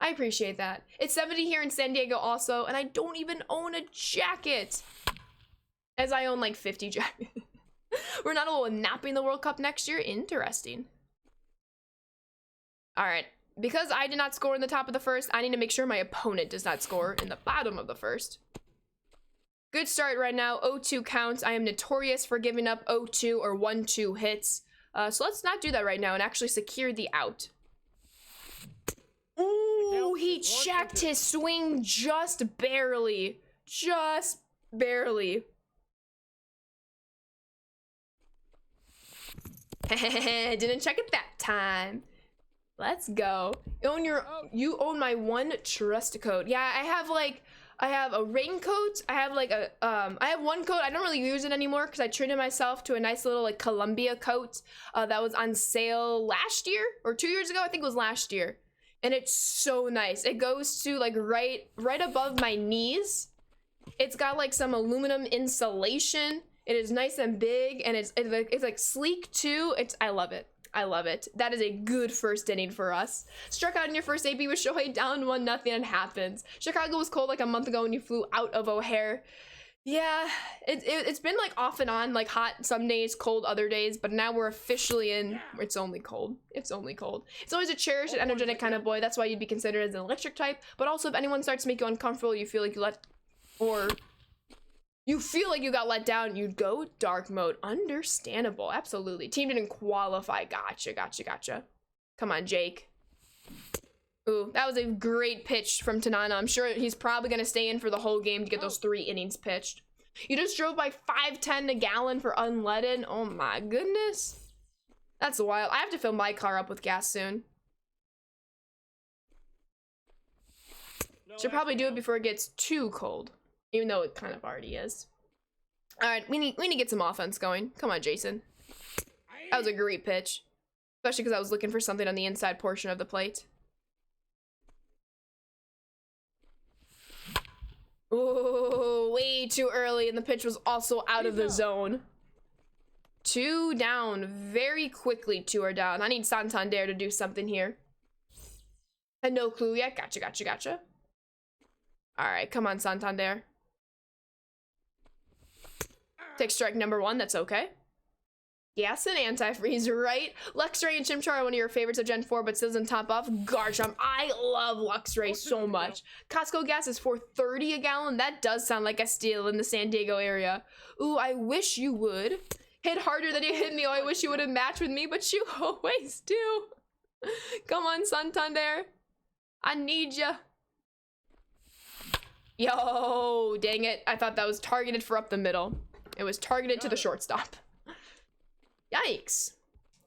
I appreciate that. It's 70 here in San Diego also, and I don't even own a jacket. As I own like 50 jackets. We're not all napping the World Cup next year. Interesting. All right. Because I did not score in the top of the first, I need to make sure my opponent does not score in the bottom of the first. Good start right now. 0-2 counts. I am notorious for giving up 0-2 or 1-2 hits. So let's not do that right now and actually secure the out. Ooh, he checked his swing just barely. Just barely. Didn't check it that time. Let's go. You own my one trust code. Yeah, I have a raincoat. I have like I have one coat. I don't really use it anymore because I treated myself to a nice little like Columbia coat that was on sale last year or 2 years ago. I think it was last year. And it's so nice. It goes to like right above my knees. It's got like some aluminum insulation. It is nice and big, and it's like sleek too. I love it. I love it. That is a good first inning for us. Struck out in your first AB with Shohei, down 1-0. It happens. Chicago was cold like a month ago when you flew out of O'Hare. Yeah, it's been like off and on, like hot some days, cold other days, but now we're officially in. It's only cold. It's only cold. It's always a cherished and energetic kind of boy. That's why you'd be considered as an electric type. But also, if anyone starts to make you uncomfortable, you feel like you feel like you got let down, you'd go dark mode. Understandable. Absolutely. Team didn't qualify. Gotcha. Come on, Jake. Ooh, that was a great pitch from Tanana. I'm sure he's probably going to stay in for the whole game to get those 3 innings pitched. You just drove by 510 a gallon for unleaded. Oh my goodness. That's wild. I have to fill my car up with gas soon. Should probably do it before it gets too cold. Even though it kind of already is. All right, we need to get some offense going. Come on, Jason. That was a great pitch. Especially because I was looking for something on the inside portion of the plate. Oh, way too early, and the pitch was also out of the zone. 2 down. Very quickly 2 are down. I need Santander to do something here. And no clue yet. Gotcha. All right, come on, Santander. Take strike number 1. That's okay. Yes, and antifreeze, right? Luxray and Chimchar are one of your favorites of Gen 4, but still doesn't top off. Garchomp. I love Luxray so much. Costco gas is $4.30 a gallon. That does sound like a steal in the San Diego area. Ooh, I wish you would hit harder than you hit me. Oh, I wish you would have matched with me, but you always do. Come on, Santander. I need ya. Yo, dang it. I thought that was targeted for up the middle. It was targeted to the shortstop. Yikes.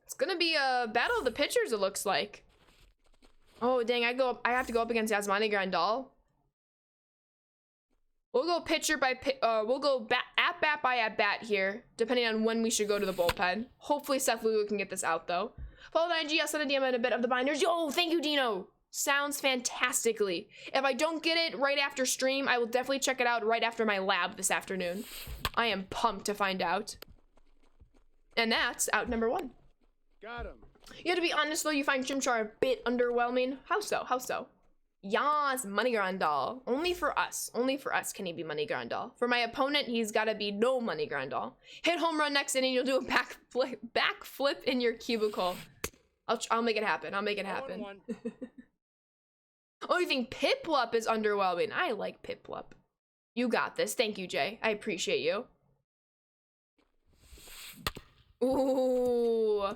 It's gonna be a battle of the pitchers, it looks like. Oh, dang, I have to go up against Yasmani Grandal. We'll go pitcher by we'll go at bat by at bat here, depending on when we should go to the bullpen. Hopefully Seth Lugo can get this out, though. Follow the IG, I'll send a DM and a bit of the binders. Yo, thank you, Dino. Sounds fantastically. If I don't get it right after stream, I will definitely check it out right after my lab this afternoon. I am pumped to find out. And that's out number 1. Got him. You have to be honest though, you find Chimchar a bit underwhelming. How so? How so? Yas, Money Grandal. Only for us. Only for us can he be Money Grandal. For my opponent, he's gotta be no Money Grandal. Hit home run next inning, you'll do a backflip in your cubicle. I'll make it happen. I'll make it happen. Oh, you think Piplup is underwhelming? I like Piplup. You got this. Thank you, Jay. I appreciate you. Ooh.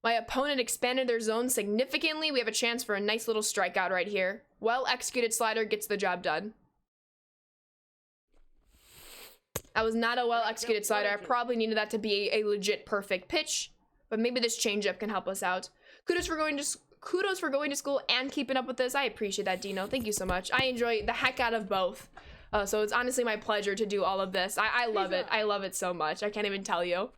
My opponent expanded their zone significantly. We have a chance for a nice little strikeout right here. Well executed slider gets the job done. That was not a well executed slider. I probably needed that to be a legit perfect pitch, but maybe this changeup can help us out. Kudos for going to school and keeping up with this. I appreciate that, Dino. Thank you so much. I enjoy the heck out of both. So it's honestly my pleasure to do all of this. I love it. I love it so much. I can't even tell you.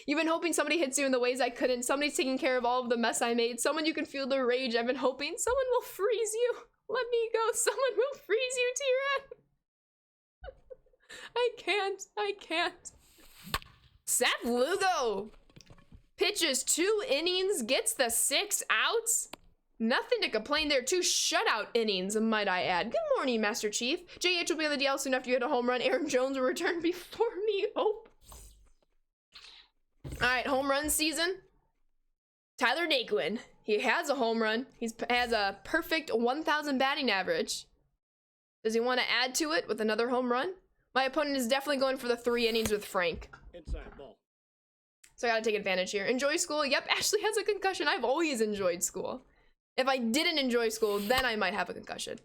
You've been hoping somebody hits you in the ways I couldn't. Somebody's taking care of all of the mess I made. Someone you can feel the rage. I've been hoping someone will freeze you. Let me go. Someone will freeze you to your end. I can't. Seth Lugo pitches 2 innings, gets the 6 outs. Nothing to complain there. 2 shutout innings, might I add. Good morning, Master Chief. JH will be on the DL soon after you hit a home run. Aaron Jones will return before me. Hope. All right, home run season. Tyler Naquin. He has a home run. He has a perfect 1,000 batting average. Does he want to add to it with another home run? My opponent is definitely going for the 3 innings with Frank. Inside ball. So I gotta take advantage here. Enjoy school. Yep, Ashley has a concussion. I've always enjoyed school. If I didn't enjoy school, then I might have a concussion.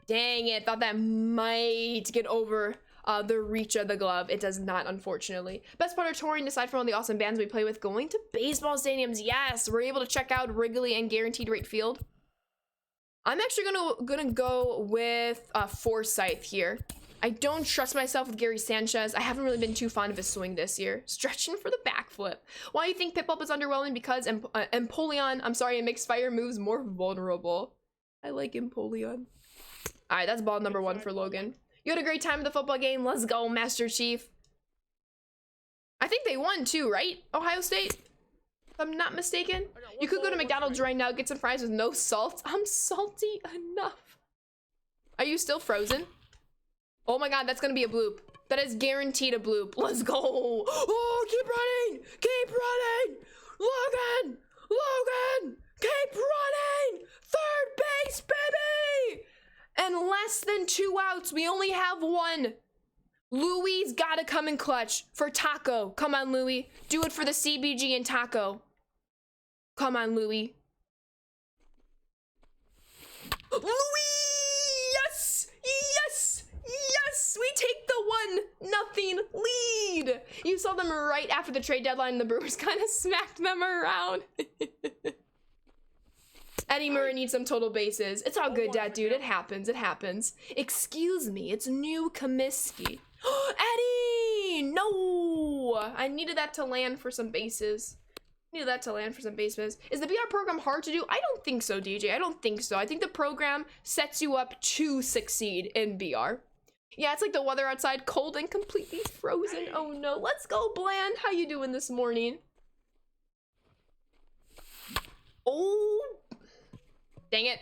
Dang it, thought that might get over the reach of the glove. It does not, unfortunately. Best part of touring, aside from all the awesome bands we play with, going to baseball stadiums. Yes, we're able to check out Wrigley and Guaranteed Rate Field. I'm actually gonna go with Forsyth here. I don't trust myself with Gary Sanchez. I haven't really been too fond of his swing this year. Stretching for the backflip. Why do you think Piplup is underwhelming? Because Empoleon, I'm sorry, it makes fire moves more vulnerable. I like Empoleon. All right, that's ball number 1 for Logan. You had a great time at the football game. Let's go, Master Chief. I think they won too, right? Ohio State? If I'm not mistaken. You could go to McDonald's right now, get some fries with no salt. I'm salty enough. Are you still frozen? Oh my god, that's gonna be a bloop. That is guaranteed a bloop. Let's go. Oh, keep running. Keep running. Logan. Logan. Keep running. 3rd base, baby. And less than 2 outs. We only have 1. Louie's gotta come in clutch for Taco. Come on, Louie. Do it for the CBG and Taco. Come on, Louie. Louie! Yes! Yes! Yes! We take the 1-0 lead! You saw them right after the trade deadline. The Brewers kind of smacked them around. Eddie Murray needs some total bases. It's all good, Dad, dude. It happens. It happens. Excuse me. It's New Comiskey. Eddie! No! I needed that to land for some bases. Is the BR program hard to do? I don't think so, DJ. I don't think so. I think the program sets you up to succeed in BR. Yeah, it's like the weather outside, cold and completely frozen. Oh no. Let's go, Bland. How you doing this morning? Oh, dang it.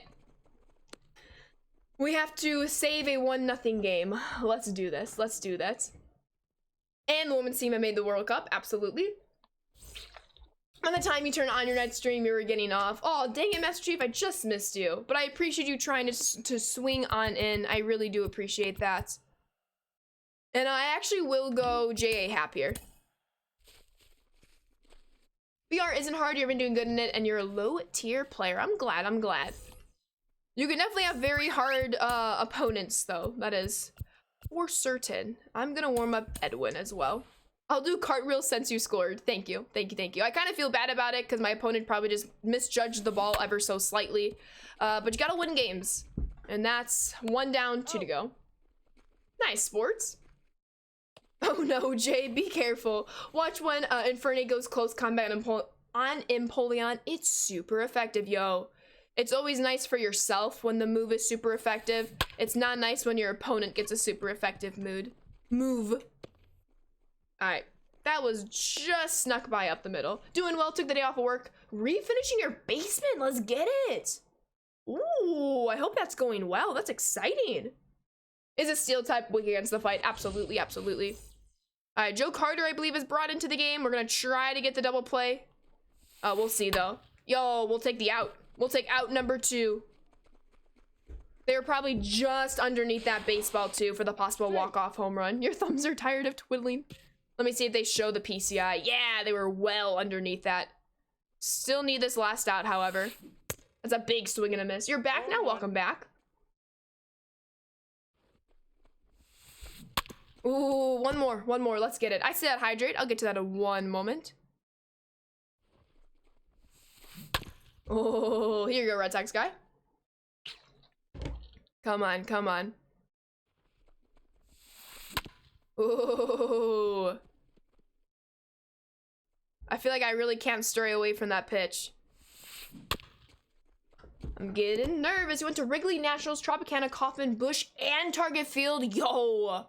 We have to save a 1-0 game. Let's do this. Let's do that. And the women's team have made the World Cup. Absolutely. By the time you turn on your net stream, you were getting off. Oh, dang it, Master Chief. I just missed you. But I appreciate you trying to swing on in. I really do appreciate that. And I actually will go JA happier. VR isn't hard. You've been doing good in it. And you're a low tier player. I'm glad. I'm glad. You can definitely have very hard opponents, though. That is for certain. I'm going to warm up Edwin as well. I'll do cartwheel since you scored. Thank you. Thank you. Thank you. I kind of feel bad about it because my opponent probably just misjudged the ball ever so slightly. But you got to win games. And that's 1 down, 2 to go. Nice, sports. Oh no, Jay, be careful. Watch when Infernape goes close combat on Empoleon. It's super effective, yo. It's always nice for yourself when the move is super effective. It's not nice when your opponent gets a super effective move. Alright, that was just snuck by up the middle. Doing well, took the day off of work. Refinishing your basement, let's get it. Ooh, I hope that's going well. That's exciting. Is a steel type weak against the fight? Absolutely, absolutely. Alright, Joe Carter, I believe, is brought into the game. We're gonna try to get the double play. We'll see, though. Yo, we'll take the out. We'll take out number 2. They were probably just underneath that baseball, too, for the possible walk-off home run. Your thumbs are tired of twiddling. Let me see if they show the PCI. Yeah, they were well underneath that. Still need this last out, however. That's a big swing and a miss. You're back now. Welcome back. Ooh, one more. Let's get it. I see that hydrate. I'll get to that in 1 moment. Oh, here you go, Red Sox guy. Come on, come on. Ooh. I feel like I really can't stray away from that pitch. I'm getting nervous. You went to Wrigley, Nationals, Tropicana, Kauffman, Busch, and Target Field. Yo.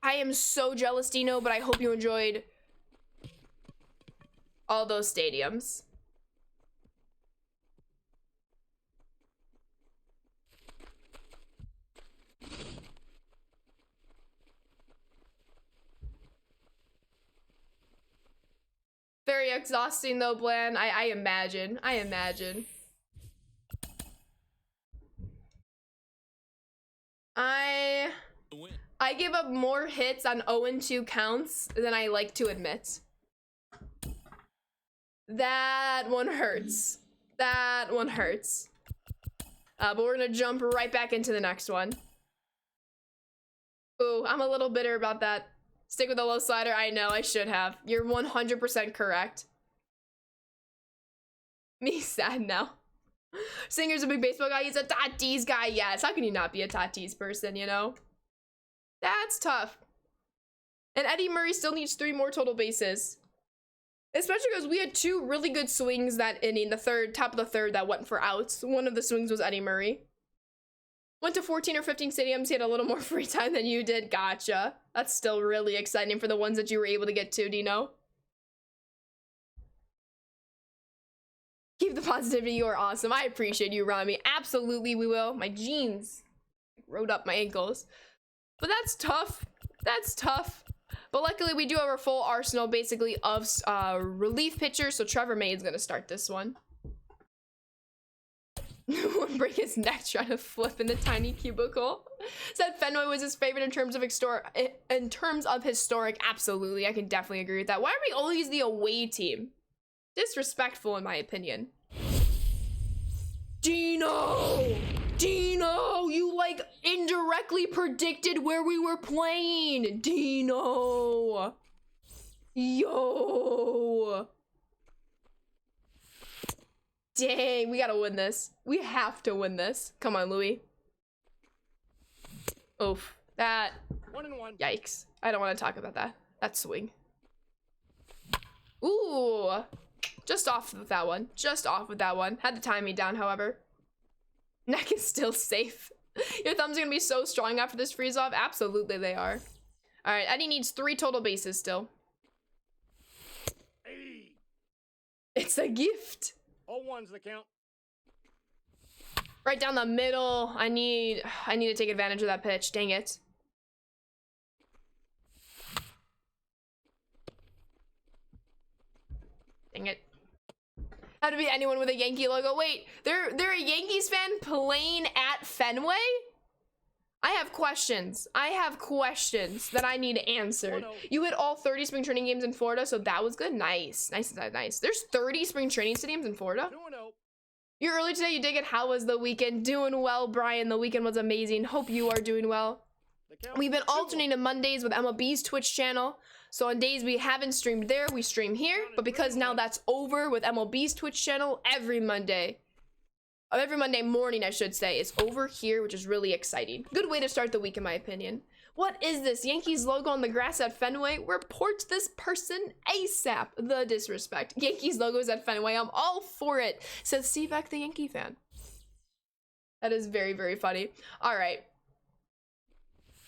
I am so jealous, Dino, but I hope you enjoyed all those stadiums. Very exhausting though, Bland. I imagine. I give up more hits on 0-2 counts than I like to admit. That one hurts. That one hurts. But we're gonna jump right back into the next one. Ooh, I'm a little bitter about that. Stick with the low slider. I know, I should have. You're 100% correct. Me sad now. Singer's a big baseball guy. He's a Tatis guy. Yes, how can you not be a Tatis person, you know? That's tough. And Eddie Murray still needs 3 more total bases. Especially because we had 2 really good swings that inning, top of the third, that went for outs. One of the swings was Eddie Murray. Went to 14 or 15 stadiums. He had a little more free time than you did. Gotcha. That's still really exciting for the ones that you were able to get to, Dino. Keep the positivity. You are awesome. I appreciate you, Rami. Absolutely, we will. My jeans rode up my ankles. But that's tough. That's tough. But luckily, we do have our full arsenal, basically, of relief pitchers. So Trevor May is going to start this one. Would break his neck trying to flip in the tiny cubicle. Said Fenway was his favorite in terms of historic. Absolutely, I can definitely agree with that. Why are we always the away team? Disrespectful, in my opinion. Dino, you like indirectly predicted where we were playing. Dino, yo. Dang, we gotta win this. We have to win this. Come on, Louis. Oof. That. 1-1. Yikes. I don't want to talk about that. That swing. Ooh. Just off with that one. Just off with that one. Had the timing down, however. Neck is still safe. Your thumbs are gonna be so strong after this freeze off. Absolutely they are. All right, Eddie needs 3 total bases still. Hey. It's a gift. All ones the count. Right down the middle. I need to take advantage of that pitch. Dang it. Dang it. How to be anyone with a Yankee logo? Wait, they're a Yankees fan playing at Fenway? I have questions. I have questions that I need answered. Oh, no. You hit all 30 spring training games in Florida, so that was good. Nice. Nice, nice, nice. There's 30 spring training stadiums in Florida. 2-0. You're early today, you dig it. How was the weekend? Doing well, Brian. The weekend was amazing. Hope you are doing well. The count. We've been 2-1. alternating Mondays with MLB's Twitch channel. So on days we haven't streamed there, we stream here. But because now that's over with MLB's Twitch channel, every Monday morning, I should say, is over here, which is really exciting. Good way to start the week, in my opinion. What is this? Yankees logo on the grass at Fenway? Report this person ASAP. The disrespect. Yankees logos at Fenway. I'm all for it, says Sivak, the Yankee fan. That is very, very funny. All right.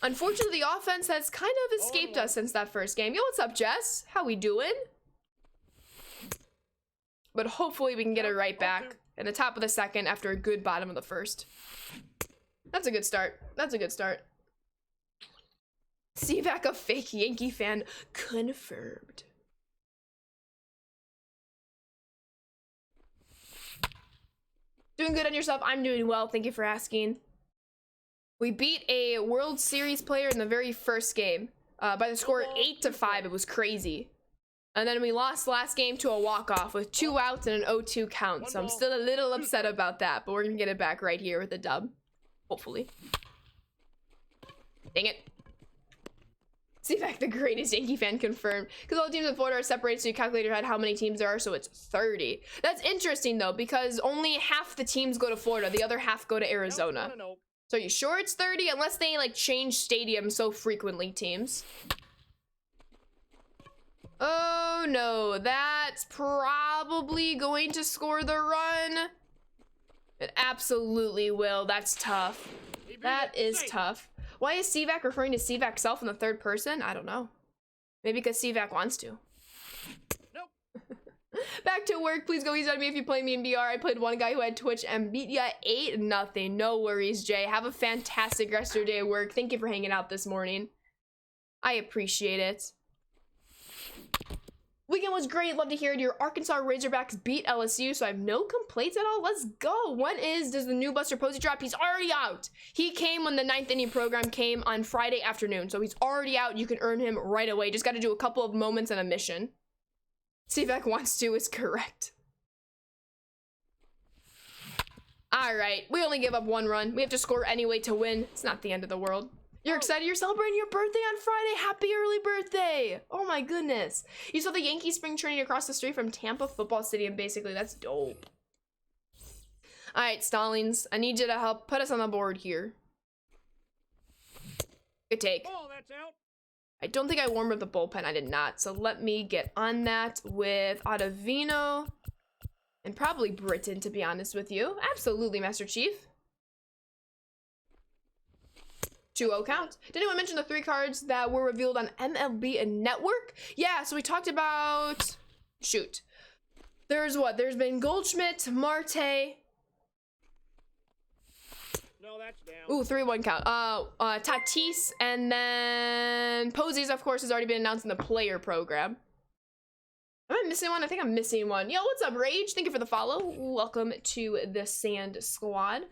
Unfortunately, the offense has kind of escaped us since that first game. Yo, what's up, Jess? How we doing? But hopefully we can get it right back in the top of the second after a good bottom of the first. That's a good start. That's a good start. Sivak, a fake Yankee fan, confirmed. Doing good on yourself? I'm doing well. Thank you for asking. We beat a World Series player in the very first game by the score 8-5. It was crazy. And then we lost last game to a walk-off with 2 outs and an 0-2 count. So I'm still a little upset about that, but we're going to get it back right here with a dub. Hopefully. Dang it. Sivak, the greatest Yankee fan, confirmed. Because all the teams in Florida are separated, so you calculate in your head how many teams there are, so it's 30. That's interesting, though, because only half the teams go to Florida. The other half go to Arizona. So are you sure it's 30? Unless they, like, change stadiums so frequently, teams. Oh, no. That's probably going to score the run. It absolutely will. That's tough. That is tough. Why is Sivak referring to Sivak self in the third person? I don't know. Maybe because Sivak wants to. Nope. Back to work. Please go easy on me if you play me in VR. I played one guy who had Twitch and beat ya 8-0. No worries, Jay. Have a fantastic rest of your day at work. Thank you for hanging out this morning. I appreciate it. Weekend was great. Love to hear it. Your Arkansas Razorbacks beat LSU, so I have no complaints at all. Let's go. When does the new Buster Posey drop? He's already out. He came when the 9th inning program came on Friday afternoon, so he's already out. You can earn him right away. Just got to do a couple of moments and a mission. Sivak wants to is correct. All right. We only give up 1 run. We have to score anyway to win. It's not the end of the world. You're excited? You're celebrating your birthday on Friday. Happy early birthday. Oh my goodness. You saw the Yankees spring training across the street from Tampa Football Stadium, basically. That's dope. All right, Stallings. I need you to help put us on the board here. Good take. Ball, that's out. I don't think I warmed up the bullpen. I did not. So let me get on that with Ottavino and probably Britton, to be honest with you. Absolutely, Master Chief. 2-0 count. Did anyone mention the 3 cards that were revealed on MLB and Network? Yeah, so we talked about... Shoot. There's what? There's been Goldschmidt, Marte. No, that's down. Ooh, 3-1 count. Tatis, and then Posies, of course, has already been announced in the player program. Am I missing one? I think I'm missing one. Yo, what's up, Rage? Thank you for the follow. Welcome to the Sand Squad.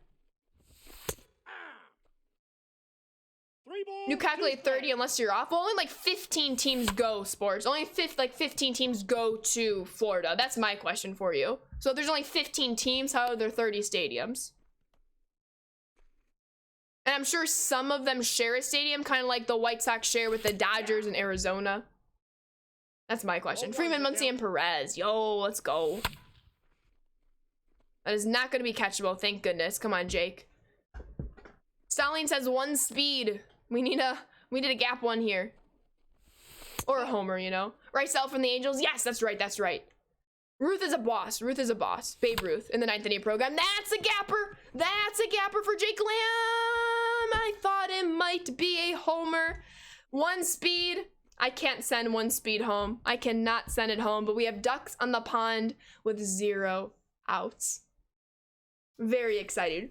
You calculate 30 unless you're off. Well, only like 15 teams go, Sports. Only 15 teams go to Florida. That's my question for you. So if there's only 15 teams, how are there 30 stadiums? And I'm sure some of them share a stadium, kind of like the White Sox share with the Dodgers in Arizona. That's my question. Freeman, Muncy, and Perez. Yo, let's go. That is not going to be catchable, thank goodness. Come on, Jake. Stallings has 1 speed. We need a gap 1 here. Or a homer, you know. Right, Sal from the Angels? Yes, that's right, that's right. Ruth is a boss. Ruth is a boss. Babe Ruth in the ninth inning program. That's a gapper. That's a gapper for Jake Lamb. I thought it might be a homer. 1 speed. I can't send 1 speed home. I cannot send it home, but we have ducks on the pond with 0 outs. Very excited.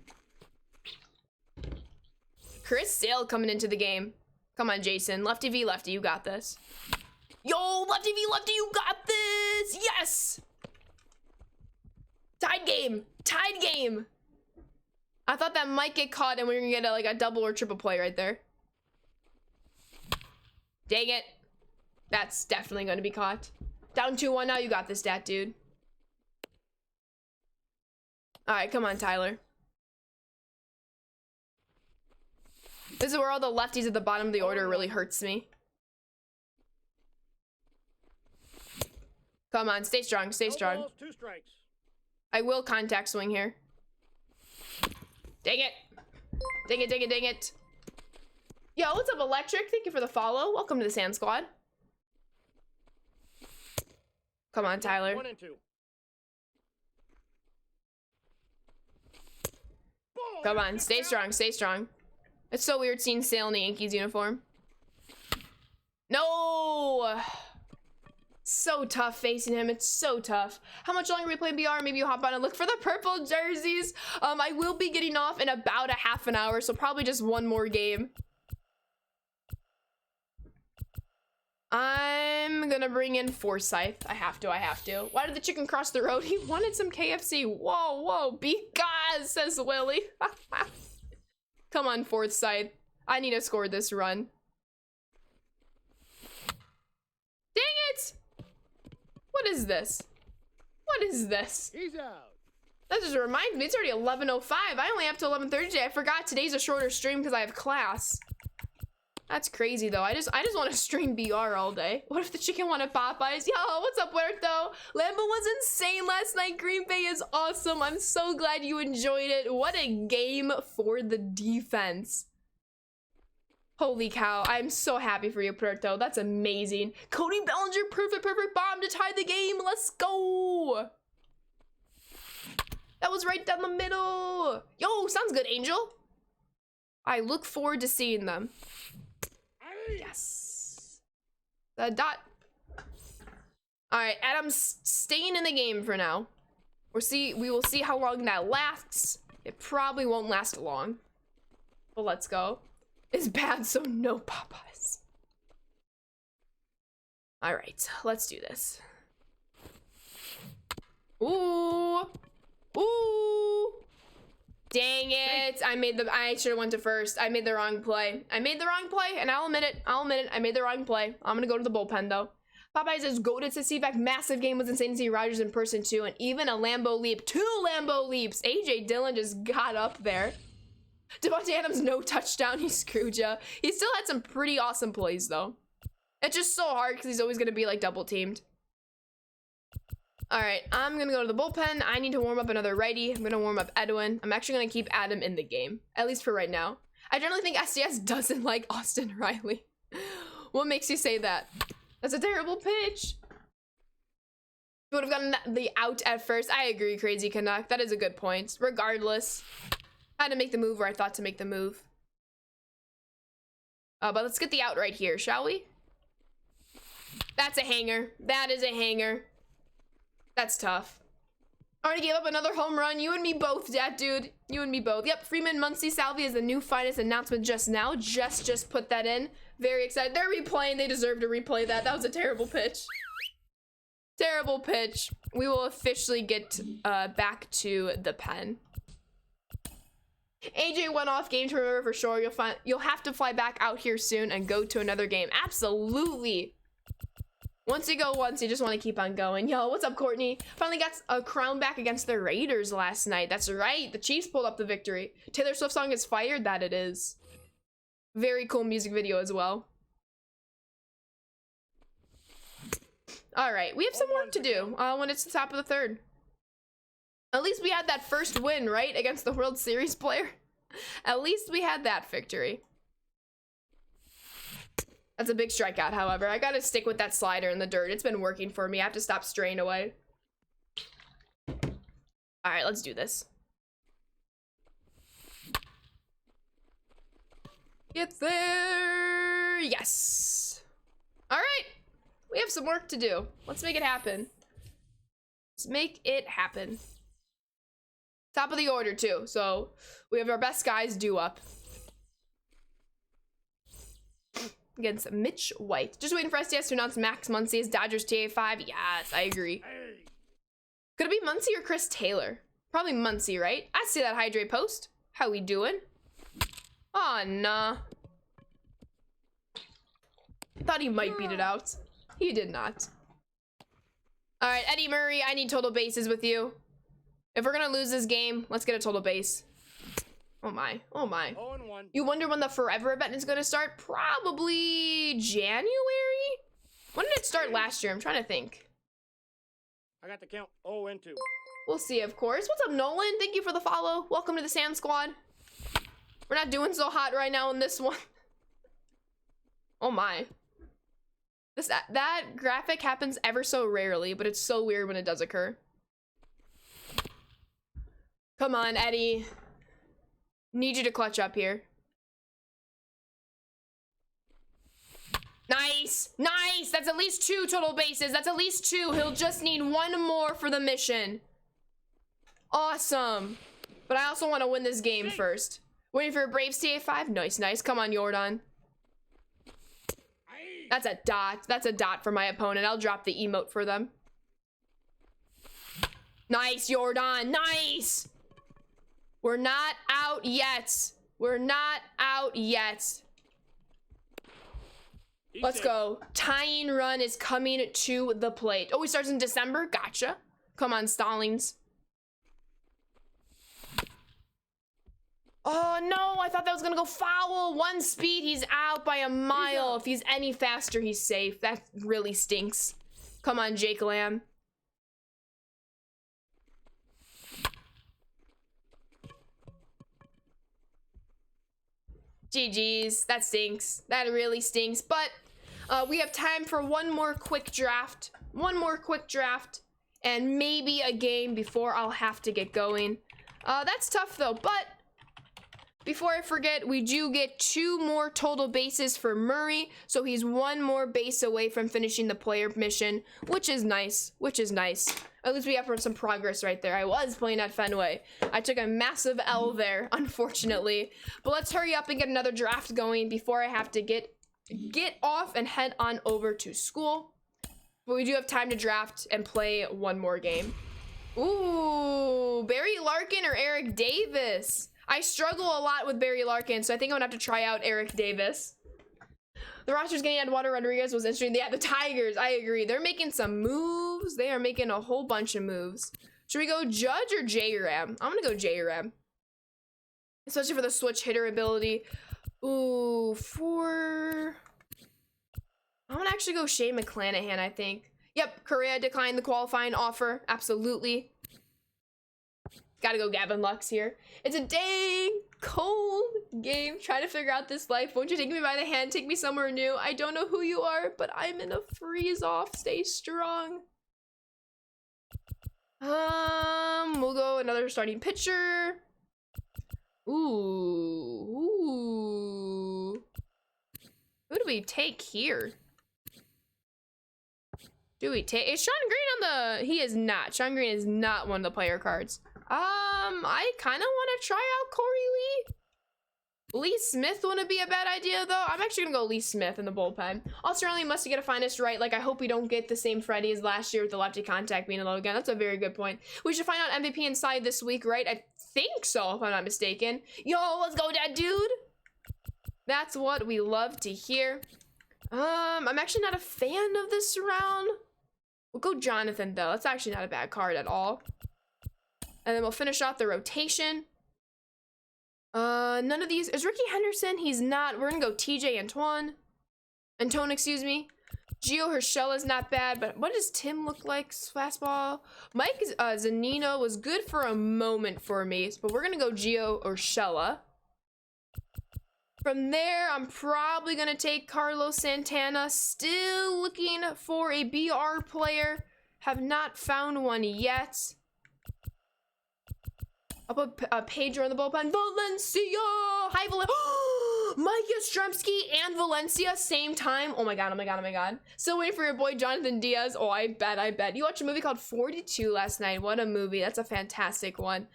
Chris Sale coming into the game. Come on, Jason. Lefty v lefty, you got this. Yo, lefty v lefty, you got this. Yes. Tied game. Tied game. I thought that might get caught and we were gonna get like a double or triple play right there. Dang it. That's definitely gonna be caught. Down 2-1 now. You got this, stat dude. All right, come on, Tyler. This is where all the lefties at the bottom of the order really hurts me. Come on, stay strong, stay strong. Balls, 2 strikes. I will contact swing here. Dang it. Dang it, dang it, dang it. Yo, what's up, Electric? Thank you for the follow. Welcome to the Sand Squad. Come on, Tyler. 1 and 2. Ball, Come on, stay strong, stay strong. It's so weird seeing Sale in the Yankees uniform. No! So tough facing him. It's so tough. How much longer we play BR? Maybe you hop on and look for the purple jerseys. I will be getting off in about a half an hour, so probably just 1 more game. I'm gonna bring in Forsyth. I have to. Why did the chicken cross the road? He wanted some KFC. Whoa, whoa. Because, says Willie. Come on, Forsyth. I need to score this run. Dang it! What is this? What is this? He's out. That just reminds me, it's already 11:05. I only have to 11:30 today. I forgot today's a shorter stream because I have class. That's crazy though. I just want to stream BR all day. What if the chicken wanted Popeyes? Yo, what's up, Puerto? Lambo was insane last night. Green Bay is awesome. I'm so glad you enjoyed it. What a game for the defense. Holy cow. I'm so happy for you, Puerto. That's amazing. Cody Bellinger, perfect bomb to tie the game. Let's go. That was right down the middle. Yo, sounds good, Angel. I look forward to seeing them. Yes. The dot. All right, Adam's staying in the game for now. We will see how long that lasts. It probably won't last long. But let's go. It's bad, so no Popeyes. All right, let's do this. Ooh. Ooh. Dang it. I should have went to first. I made the wrong play. And I'll admit it. I made the wrong play. I'm gonna go to the bullpen though. Popeyes is goated to see back. Massive game. Was insane to see Rodgers in person too. And even a Lambo leap. 2 Lambo leaps. AJ Dillon just got up there. Devontae Adams, no touchdown. He screwed ya. He still had some pretty awesome plays though. It's just so hard because he's always gonna be like double teamed. All right, I'm gonna go to the bullpen. I need to warm up another righty. I'm gonna warm up Edwin. I'm actually gonna keep Adam in the game, at least for right now. I generally think SDS doesn't like Austin Riley. What makes you say that? That's a terrible pitch. Would have gotten the out at first. I agree, Crazy Canuck. That is a good point. Regardless, I had to make the move where I thought to make the move. But let's get the out right here, shall we? That's a hanger. That is a hanger. That's tough. Already gave up another home run. You and me both, Dad, dude. You and me both. Yep, Freeman Muncie Salvi is the new finest announcement just now. Just put that in. Very excited. They're replaying. They deserve to replay that. That was a terrible pitch. Terrible pitch. We will officially get back to the pen. AJ went off game to remember for sure. You'll have to fly back out here soon and go to another game. Absolutely. Once you go once, you just want to keep on going. Yo, what's up, Courtney? Finally got a crown back against the Raiders last night. That's right. The Chiefs pulled up the victory. Taylor Swift song is fired. That it is. Very cool music video as well. All right. We have some work to do when it's the top of the third. At least we had that first win, right? Against the World Series player. At least we had that victory. That's a big strikeout, however. I gotta stick with that slider in the dirt. It's been working for me. I have to stop straying away. All right, let's do this. Get there. Yes. All right. We have some work to do. Let's make it happen. Let's make it happen. Top of the order, too. So we have our best guys due up. Against Mitch White. Just waiting for SDS to announce Max Muncy as Dodgers TA5. Yes, I agree. Hey. Could it be Muncy or Chris Taylor? Probably Muncy, right? I see that hydrate post. How we doing? Aw, nah. Thought he might beat it out. He did not. All right, Eddie Murray, I need total bases with you. If we're gonna lose this game, let's get a total base. Oh my, oh my. 0-1. You wonder when the Forever event is gonna start? Probably January? When did it start last year? I'm trying to think. I got the count. 0-2. We'll see, of course. What's up, Nolan? Thank you for the follow. Welcome to the Sam Squad. We're not doing so hot right now in this one. Oh my. That graphic happens ever so rarely, but it's so weird when it does occur. Come on, Eddie. Need you to clutch up here. Nice! Nice! That's at least 2 total bases. That's at least 2. He'll just need 1 more for the mission. Awesome. But I also want to win this game first. Waiting for a Braves TA5. Nice, nice. Come on, Jordan. That's a dot. That's a dot for my opponent. I'll drop the emote for them. Nice, Jordan. Nice! We're not out yet. We're not out yet. Let's go. Tying run is coming to the plate. Oh, he starts in December? Gotcha. Come on, Stallings. Oh, no. I thought that was going to go foul. 1 speed. He's out by a mile. If he's any faster, he's safe. That really stinks. Come on, Jake Lamb. GG's. That stinks. That really stinks. But we have time for one more quick draft. One more quick draft. And maybe a game before I'll have to get going. That's tough, though. But before I forget, we do get 2 more total bases for Murray. So he's 1 more base away from finishing the player mission, which is nice. Which is nice. At least we have some progress right there. I was playing at Fenway. I took a massive L there, unfortunately. But let's hurry up and get another draft going before I have to get off and head on over to school. But we do have time to draft and play 1 more game. Ooh, Barry Larkin or Eric Davis? I struggle a lot with Barry Larkin, so I think I'm gonna have to try out Eric Davis. The roster's getting Eduardo Rodriguez was interesting. Yeah, the Tigers, I agree. They're making some moves. They are making a whole bunch of moves. Should we go Judge or J-Ram? I'm gonna go J-Ram. Especially for the switch hitter ability. Ooh, I'm gonna actually go Shane McClanahan, I think. Yep, Correa declined the qualifying offer. Absolutely. Gotta go Gavin Lux here. It's a dang cold game. Trying to figure out this life. Won't you take me by the hand? Take me somewhere new. I don't know who you are, but I'm in a freeze off. Stay strong. We'll go another starting pitcher. Ooh. Who do we take here? Is Sean Green on the... He is not. Sean Green is not one of the player cards. I kind of want to try out Corey Lee. Lee Smith wouldn't be a bad idea, though. I'm actually going to go Lee Smith in the bullpen. Also, really must get a finest right. Like, I hope we don't get the same Freddy as last year with the lefty contact being low again. That's a very good point. We should find out MVP inside this week, right? I think so, if I'm not mistaken. Yo, let's go, that dude. That's what we love to hear. I'm actually not a fan of this round. We'll go Jonathan, though. That's actually not a bad card at all. And then we'll finish off the rotation. None of these. Is Ricky Henderson? He's not. We're gonna go TJ Antone, excuse me. Gio Urshela is not bad, but what does Tim look like? Fastball. Mike Zunino was good for a moment for me, but we're gonna go Gio Urshela. From there, I'm probably gonna take Carlos Santana. Still looking for a BR player. Have not found one yet. I'll put Pedro in the bullpen. Valencia! Hi, Mike Yastrzemski and Valencia, same time. Oh my god, oh my god, oh my god. Still waiting for your boy Jonathan Diaz. Oh, I bet. You watched a movie called 42 last night. What a movie. That's a fantastic one.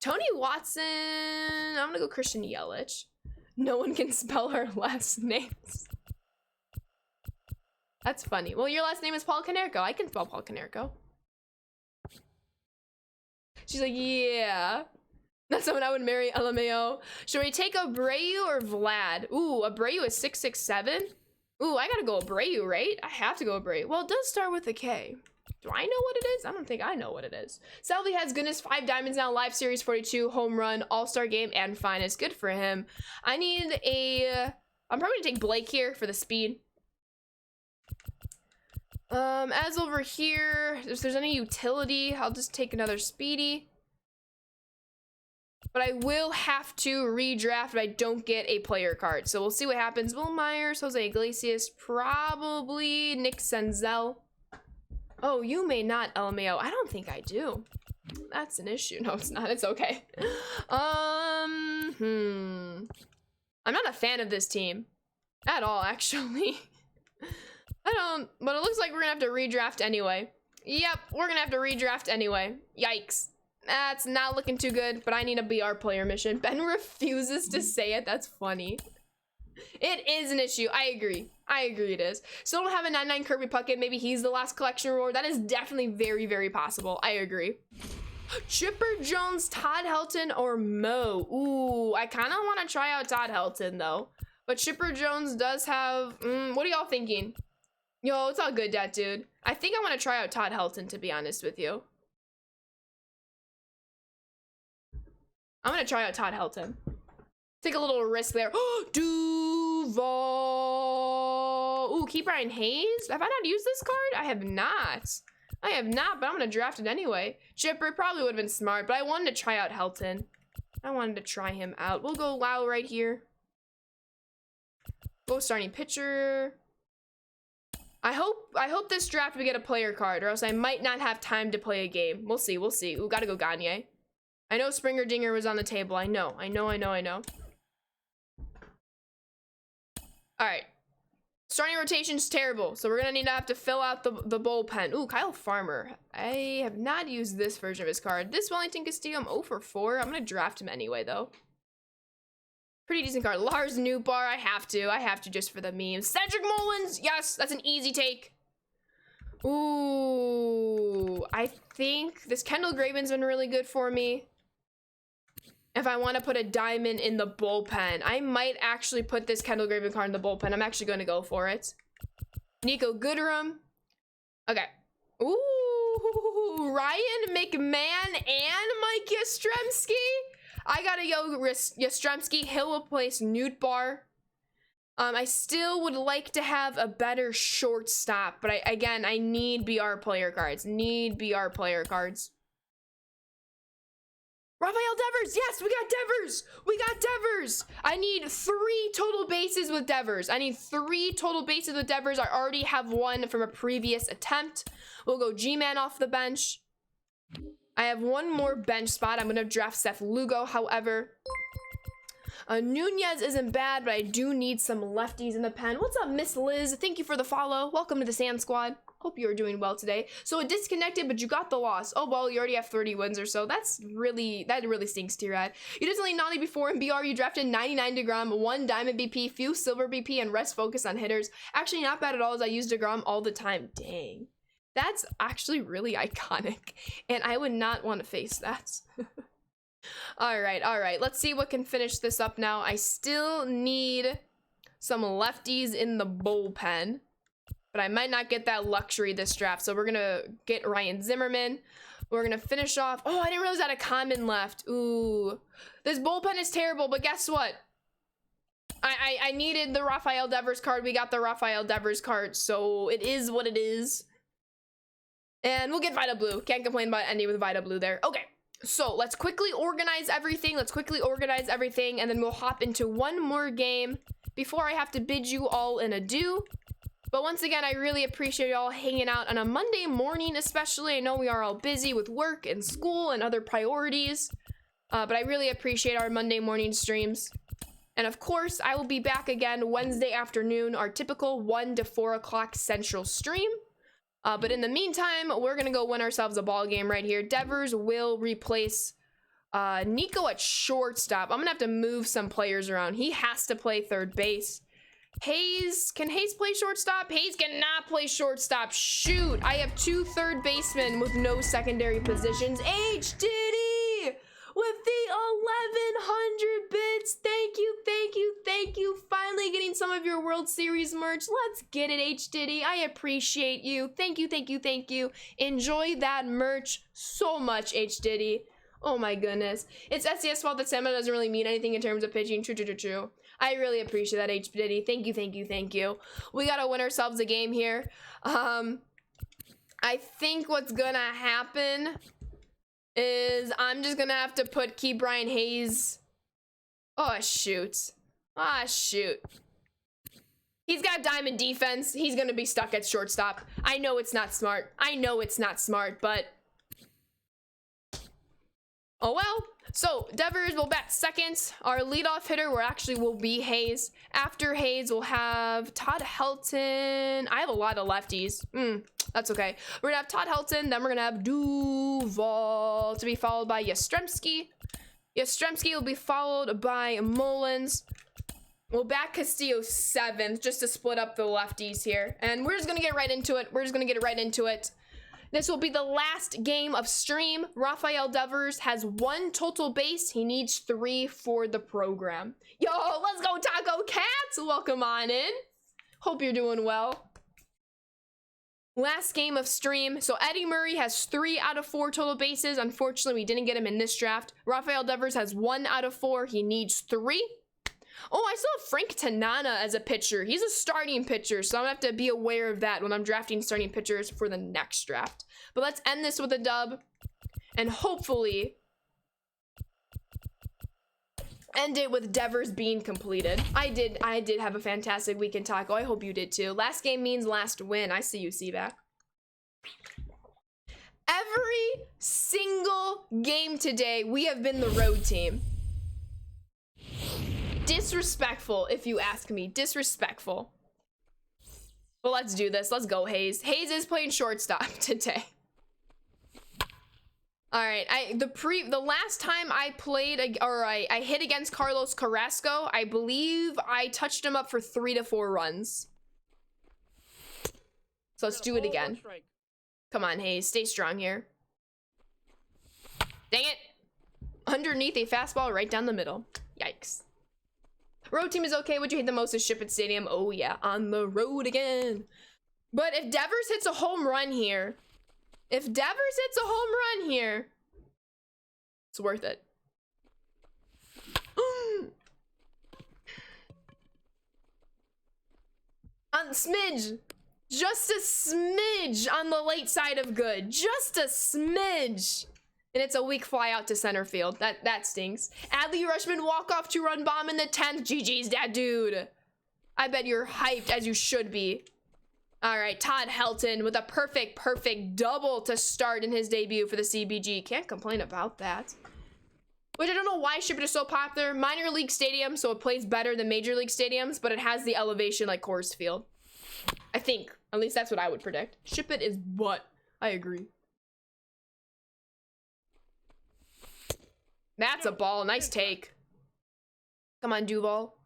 Tony Watson. I'm gonna go Christian Yelich. No one can spell her last names. That's funny. Well, your last name is Paul Konerko. I can spell Paul Konerko. She's like, yeah. That's someone I would marry, LMAO. Should we take Abreu or Vlad? Ooh, Abreu is 667. Ooh, I gotta go Abreu, right? I have to go Abreu. Well, it does start with a K. Do I know what it is? I don't think I know what it is. Selby has goodness, 5 diamonds now, live series 42, home run, all-star game, and finest. Good for him. I need a... I'm probably gonna take Blake here for the speed. As over here, if there's any utility, I'll just take another speedy. But I will have to redraft if I don't get a player card. So we'll see what happens. Will Myers, Jose Iglesias, probably Nick Senzel. Oh, you may not, LMAO. I don't think I do. That's an issue. No, it's not. It's okay. I'm not a fan of this team at all, actually. But it looks like we're gonna have to redraft anyway. Yep, we're gonna have to redraft anyway. Yikes. That's not looking too good, but I need a BR player mission. Ben refuses to say it. That's funny. It is an issue. I agree it is. Still don't have a 99 Kirby Puckett. Maybe he's the last collection reward. That is definitely very, very possible. I agree. Chipper Jones, Todd Helton, or Mo. Ooh, I kind of want to try out Todd Helton, though. But Chipper Jones does have... what are y'all thinking? Yo, it's all good, that dude. I think I want to try out Todd Helton, to be honest with you. I'm gonna try out Todd Helton. Take a little risk there. Duval. Ooh, keep Brian Hayes. Have I not used this card? I have not, but I'm gonna draft it anyway. Chipper probably would have been smart, but I wanted to try out Helton. I wanted to try him out. We'll go Wow right here. Go starting pitcher. I hope this draft we get a player card, or else I might not have time to play a game. We'll see. Ooh, gotta go Gagne. I know Springer Dinger was on the table. I know. All right. Starting rotation's terrible, so we're gonna need to have to fill out the bullpen. Ooh, Kyle Farmer. I have not used this version of his card. This Wellington Castillo, I'm 0 for 4. I'm gonna draft him anyway, though. Pretty decent card. Lars Nootbaar, I have to just for the memes. Cedric Mullins, yes, that's an easy take. Ooh, I think this Kendall Graven's been really good for me. If I want to put a diamond in the bullpen, I might actually put this Kendall Graven card in the bullpen. I'm actually going to go for it. Nico Goodrum. Okay. Ooh, Ryan McMahon and Mike Yastrzemski. I gotta go Yastrzemski. He'll replace Nootbaar. I still would like to have a better shortstop, but I need BR player cards. Rafael Devers, yes, we got Devers. I need 3 total bases with Devers. I already have one from a previous attempt. We'll go G-Man off the bench. I have one more bench spot. I'm gonna draft Seth Lugo, however. Nunez isn't bad, but I do need some lefties in the pen. What's up, Miss Liz? Thank you for the follow. Welcome to the Sand Squad. Hope you're doing well today. So it disconnected, but you got the loss. Oh, well, you already have 30 wins or so. That really stinks, T-Rad. You did something naughty before in BR. You drafted 99 DeGrom, 1 Diamond BP, few Silver BP, and rest focus on hitters. Actually, not bad at all, as I use DeGrom all the time. Dang. That's actually really iconic, and I would not want to face that. All right. Let's see what can finish this up now. I still need some lefties in the bullpen, but I might not get that luxury this draft. So we're gonna get Ryan Zimmerman. We're gonna finish off. Oh, I didn't realize I had a common left. Ooh, this bullpen is terrible, but guess what? I needed the Rafael Devers card. We got the Rafael Devers card, so it is what it is. And we'll get Vita Blue. Can't complain about ending with Vita Blue there. Okay. So let's quickly organize everything. And then we'll hop into one more game before I have to bid you all an adieu. But once again, I really appreciate y'all hanging out on a Monday morning, especially. I know we are all busy with work and school and other priorities. But I really appreciate our Monday morning streams. And of course, I will be back again Wednesday afternoon, our typical 1 to 4 o'clock Central stream. But in the meantime, we're gonna go win ourselves a ball game right here. Devers will replace Nico at shortstop. I'm gonna have to move some players around. He has to play third base. Hayes, can Hayes play shortstop? Hayes cannot play shortstop. Shoot, I have 2 third basemen with no secondary positions. H Diddy with the 1100 bits. Thank you, thank you, thank you. Finally getting some of your World Series merch. Let's get it, H Diddy. I appreciate you. Thank you, thank you, thank you. Enjoy that merch so much, H Diddy. Oh my goodness. It's SCS fault that Samba doesn't really mean anything in terms of pitching. True, true, true, true. I really appreciate that, H Diddy. Thank you, thank you, thank you. We gotta win ourselves a game here. I think what's gonna happen is I'm just gonna have to put Key Brian Hayes. Oh, shoot. Ah, shoot. He's got diamond defense. He's gonna be stuck at shortstop. I know it's not smart. I know it's not smart, but oh well. So Devers will bat second. Our leadoff hitter will be Hayes. After Hayes, we'll have Todd Helton. I have a lot of lefties. That's okay. We're gonna have Todd Helton. Then we're gonna have Duval to be followed by Yastrzemski. Yastrzemski will be followed by Mullins. We'll bat Castillo 7th just to split up the lefties here. And we're just gonna get right into it. This will be the last game of stream. Rafael Devers has 1 total base. He needs 3 for the program. Yo, let's go Taco Cats. Welcome on in. Hope you're doing well. Last game of stream. So Eddie Murray has 3 out of 4 total bases. Unfortunately, we didn't get him in this draft. Rafael Devers has 1 out of 4. He needs 3. Oh, I still have Frank Tanana as a pitcher. He's a starting pitcher, so I'm gonna have to be aware of that when I'm drafting starting pitchers for the next draft. But let's end this with a dub, and hopefully end it with Devers being completed. I did have a fantastic weekend, Taco. I hope you did too. Last game means last win. I see you, C-Back. Every single game today, we have been the road team. Disrespectful, if you ask me. Disrespectful. But let's do this. Let's go, Hayes. Hayes is playing shortstop today. All right. The last time I played, or I hit against Carlos Carrasco, I believe I touched him up for 3 to 4 runs. So let's do it again. Come on, Hayes. Stay strong here. Dang it. Underneath a fastball right down the middle. Yikes. Road team is okay. What you hate the most is Ship It Stadium. Oh yeah, on the road again. But if Devers hits a home run here, it's worth it. On smidge. Just a smidge on the late side of good. Just a smidge. And it's a weak fly out to center field. That stinks. Adley Rutschman walk-off 2-run bomb in the 10th. GG's, that dude. I bet you're hyped, as you should be. All right, Todd Helton with a perfect double to start in his debut for the CBG. Can't complain about that. Which I don't know why Ship It is so popular. Minor league stadium, so it plays better than major league stadiums, but it has the elevation like Coors Field. I think. At least that's what I would predict. Ship It is what? I agree. That's a ball. Nice take. Come on, Duval.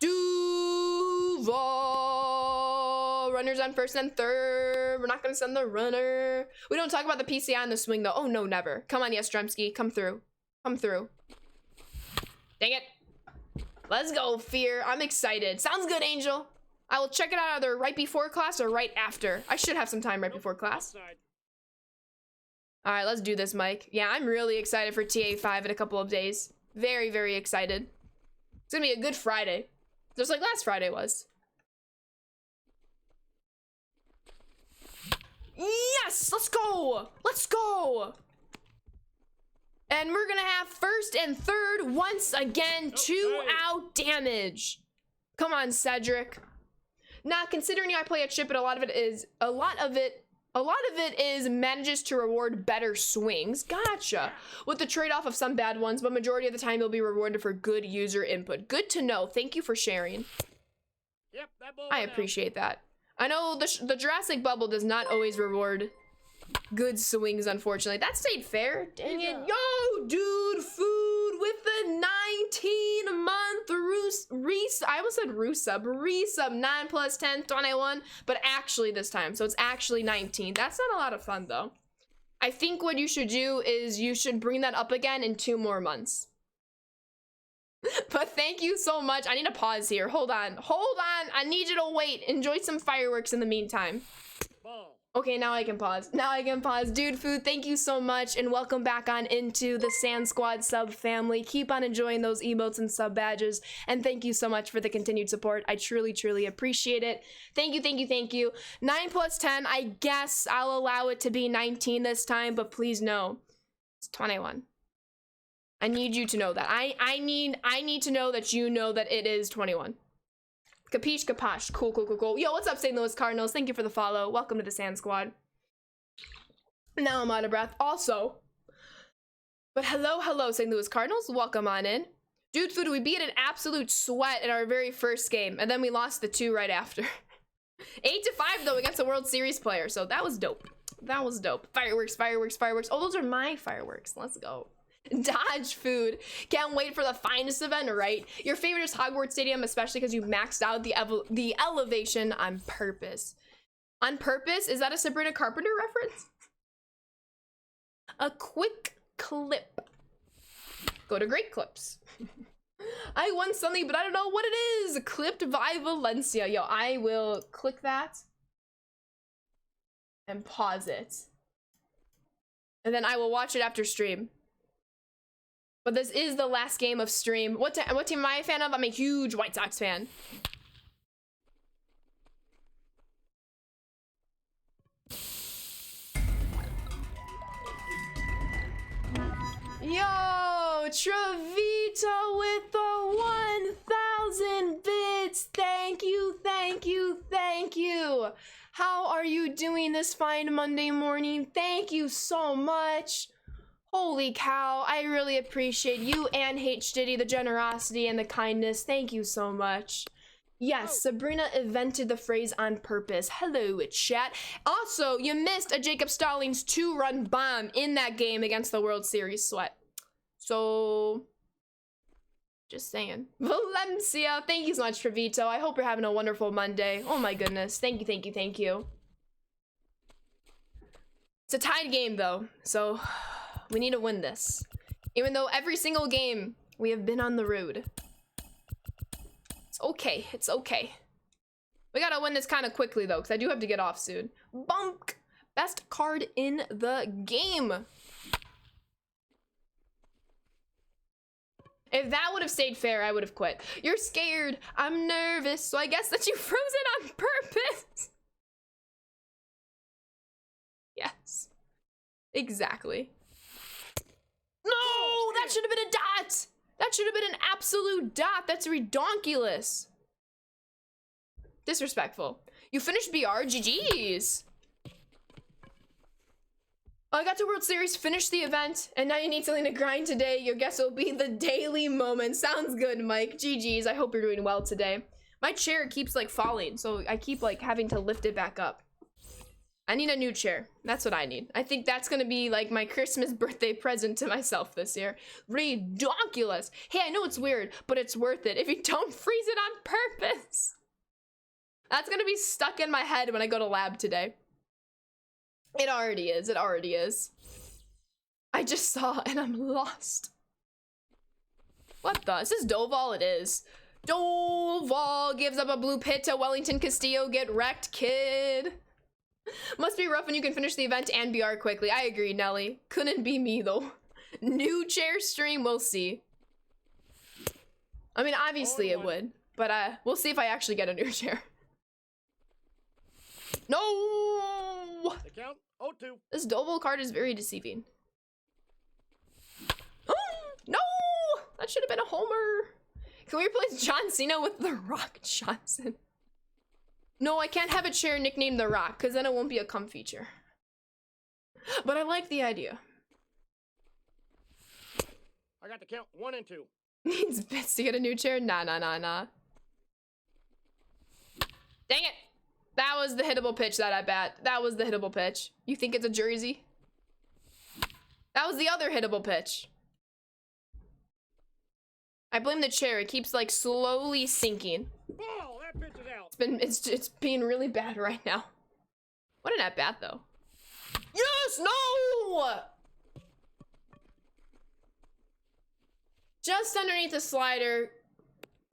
Duval! Runners on first and third. We're not going to send the runner. We don't talk about the PCI on the swing, though. Oh, no, never. Come on, Yastrzemski. Come through. Come through. Dang it. Let's go, Fear. I'm excited. Sounds good, Angel. I will check it out either right before class or right after. I should have some time right before class. All right, let's do this, Mike. Yeah, I'm really excited for TA5 in a couple of days. Very, very excited. It's gonna be a good Friday. Just like last Friday was. Yes, let's go. Let's go. And we're gonna have first and third once again. 2-out damage. Come on, Cedric. Now, considering I play at Ship It, a lot of it A lot of it is manages to reward better swings. Gotcha. With the trade-off of some bad ones, but majority of the time you'll be rewarded for good user input. Good to know. Thank you for sharing. Yep, that ball I went out. appreciate that. I know the Jurassic bubble does not always reward good swings, unfortunately. That stayed fair. Dang it. Yo, dude, food with the 19-month I almost said resub 9 plus 10, 21, but actually this time. So it's actually 19. That's not a lot of fun though. I think what you should do is you should bring that up again in 2 more months. But thank you so much. I need to pause here. Hold on. I need you to wait. Enjoy some fireworks in the meantime. Ball. Okay, now I can pause. Dude Food, thank you so much, and welcome back on into the Sand Squad sub family. Keep on enjoying those emotes and sub badges, and thank you so much for the continued support. I truly appreciate it. Thank you. 9 plus 10, I guess I'll allow it to be 19 this time, but please know, it's 21. I need you to know that. I need to know that you know that it is 21. Capiche, caposh. Cool. Yo, what's up, St. Louis Cardinals? Thank you for the follow. Welcome to the Sand Squad. Now I'm out of breath. Also, but hello, St. Louis Cardinals. Welcome on in. Dude Food, we beat an absolute sweat in our very first game, and then we lost the 2 right after. 8-5 though against a World Series player, so that was dope. Fireworks. Oh, those are my fireworks. Let's go. Dodge Food. Can't wait for the finest event, right? Your favorite is Hogwarts Stadium, especially because you maxed out the elevation on purpose. On purpose? Is that a Sabrina Carpenter reference? A quick clip. Go to Great Clips. I won something, but I don't know what it is. Clipped by Valencia. Yo, I will click that and pause it. And then I will watch it after stream. But this is the last game of stream. What team am I a fan of? I'm a huge White Sox fan. Yo, Travito with the 1,000 bits. Thank you. How are you doing this fine Monday morning? Thank you so much. Holy cow, I really appreciate you and H Diddy, the generosity and the kindness. Thank you so much. Yes, Sabrina invented the phrase on purpose. Hello, chat. Also, you missed a Jacob Stallings 2-run bomb in that game against the World Series sweat. So, just saying. Valencia, thank you so much, Travito. I hope you're having a wonderful Monday. Oh my goodness. Thank you. It's a tied game though, so we need to win this. Even though every single game we have been on the road. It's okay. We gotta win this kind of quickly though, because I do have to get off soon. Bunk! Best card in the game. If that would have stayed fair, I would have quit. You're scared. I'm nervous, so I guess that you froze it on purpose. Yes. Exactly. No, that should have been a dot. That should have been an absolute dot. That's redonkulous. Disrespectful. You finished BR? GG's. I got to World Series, finished the event, and now you need something to grind today. Your guess will be the daily moment. Sounds good, Mike. GG's. I hope you're doing well today. My chair keeps like falling, so I keep like having to lift it back up. I need a new chair. That's what I need. I think that's gonna be like my Christmas birthday present to myself this year. Redonkulous. Hey, I know it's weird, but it's worth it if you don't freeze it on purpose. That's gonna be stuck in my head when I go to lab today. It already is. I just saw and I'm lost. What the? Is this Doval? It is. Doval gives up a blue pit to Wellington Castillo. Get wrecked, kid. Must be rough when you can finish the event and BR quickly. I agree, Nelly. Couldn't be me, though. New chair stream, we'll see. I mean, obviously it would. But we'll see if I actually get a new chair. No! The count, 0-2. This Doval card is very deceiving. No! That should have been a homer. Can we replace John Cena with The Rock Johnson? No, I can't have a chair nicknamed The Rock, because then it won't be a cum feature. But I like the idea. I got to count 1 and 2. Needs bits to get a new chair? Nah. Dang it! That was the hittable pitch that I bet. That was the hittable pitch. You think it's a jersey? That was the other hittable pitch. I blame the chair. It keeps like slowly sinking. Ball! That pitch is out. It's being really bad right now. What an at bat though. Yes! No! Just underneath the slider.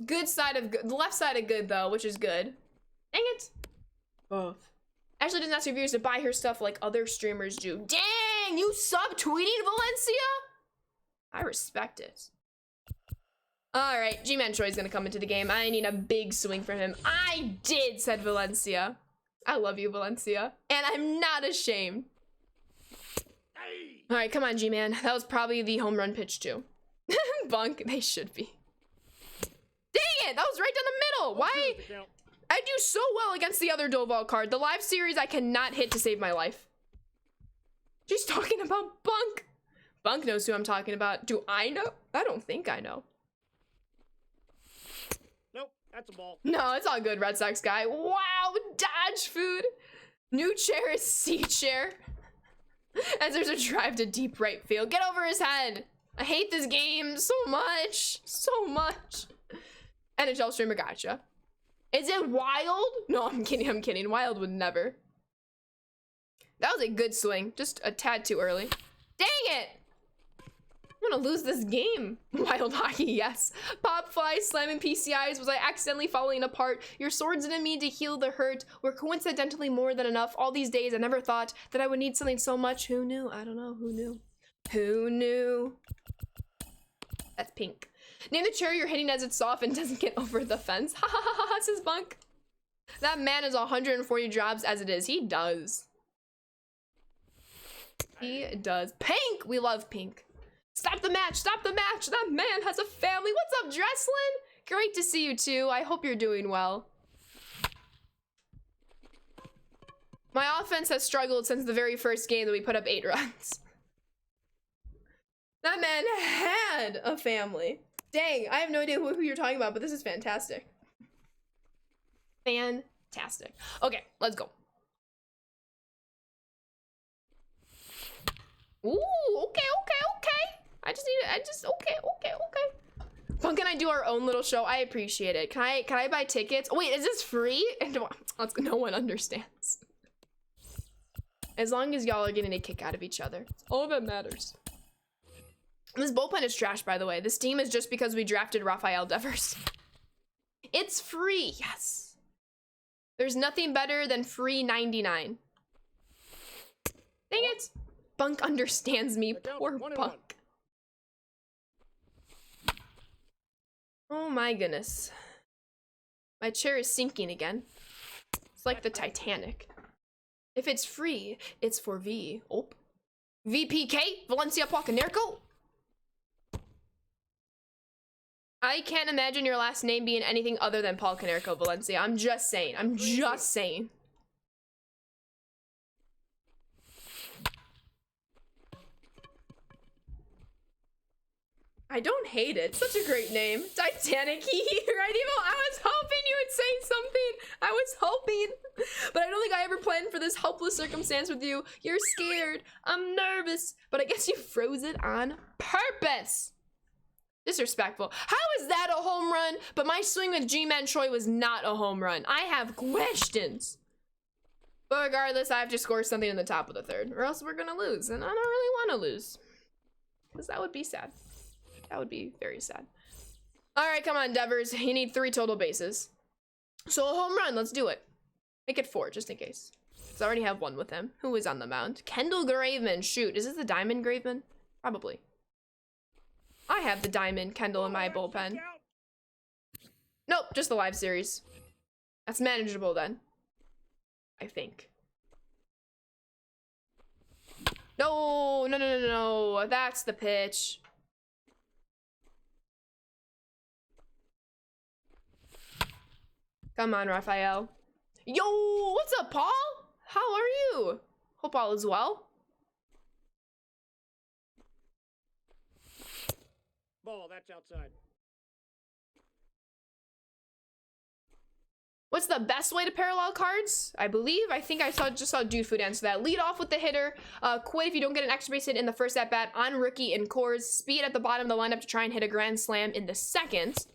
Good side of good. The left side of good though, which is good. Dang it. Both. Ashley doesn't ask her viewers to buy her stuff like other streamers do. Dang! You subtweeting Valencia? I respect it. Alright, G-Man Troy's gonna come into the game. I need a big swing from him. I did, said Valencia. I love you, Valencia. And I'm not ashamed. Hey! Alright, come on, G-Man. That was probably the home run pitch, too. Bunk, they should be. Dang it! That was right down the middle! Why? I do so well against the other Doval card. The live series I cannot hit to save my life. She's talking about Bunk. Bunk knows who I'm talking about. Do I know? I don't think I know. Nope, that's a ball. No, it's all good, Red Sox guy. Wow, dodge food. New chair is C chair. As there's a drive to deep right field. Get over his head. I hate this game so much. So much. NHL streamer gotcha. Is it Wild? No, I'm kidding. Wild would never. That was a good swing. Just a tad too early. Dang it! I'm gonna lose this game. Wild hockey, yes. Pop fly, slamming PCIs. Was I accidentally falling apart? Your swords didn't mean to heal the hurt. Were coincidentally more than enough. All these days, I never thought that I would need something so much. Who knew? I don't know. Who knew? Who knew? That's pink. Name the chair you're hitting as it's soft and doesn't get over the fence. Ha ha ha ha, says Bunk. That man has 140 jobs as it is. He does. He does. Pink! We love Pink. Stop the match! Stop the match! That man has a family. What's up, Dresslin? Great to see you too. I hope you're doing well. My offense has struggled since the very first game that we put up 8 runs. That man had a family. Dang, I have no idea who you're talking about, but this is fantastic. Fantastic. Okay, let's go. Ooh, okay. Okay. Punk and I do our own little show. I appreciate it. Can I buy tickets? Oh, wait, is this free? No one understands. As long as y'all are getting a kick out of each other. All that matters. This bullpen is trash, by the way. This team is just because we drafted Rafael Devers. It's free, yes. There's nothing better than free 99. Dang it. Bunk understands me. Poor Bunk. Oh my goodness. My chair is sinking again. It's like the Titanic. If it's free, it's for V. Oh. VPK? Valencia Polcanerco? I can't imagine your last name being anything other than Polcanerco, Valencia. I'm just saying. I don't hate it. Such a great name. Titanic, right, Evo? I was hoping you would say something. I was hoping. But I don't think I ever planned for this helpless circumstance with you. You're scared. I'm nervous. But I guess you froze it on purpose. Disrespectful. How is that a home run? But my swing with G-Man Troy was not a home run. I have questions. But regardless, I have to score something in the top of the third, or else we're gonna lose. And I don't really want to lose. Because that would be sad. That would be very sad. All right, come on, Devers. You need 3 total bases. So a home run, let's do it. Make it 4, just in case. Because I already have 1 with him. Who is on the mound? Kendall Graveman. Shoot, is this the Diamond Graveman? Probably. I have the Diamond Kendall in my bullpen. Nope, just the live series. That's manageable then. I think. No. That's the pitch. Come on, Rafael. Yo, what's up, Paul? How are you? Hope all is well. Ball, that's outside. What's the best way to parallel cards? I think I just saw Dude Food answer that. Lead off with the hitter. Quit if you don't get an extra base hit in the first at bat on rookie and cores. Speed at the bottom of the lineup to try and hit a grand slam in the second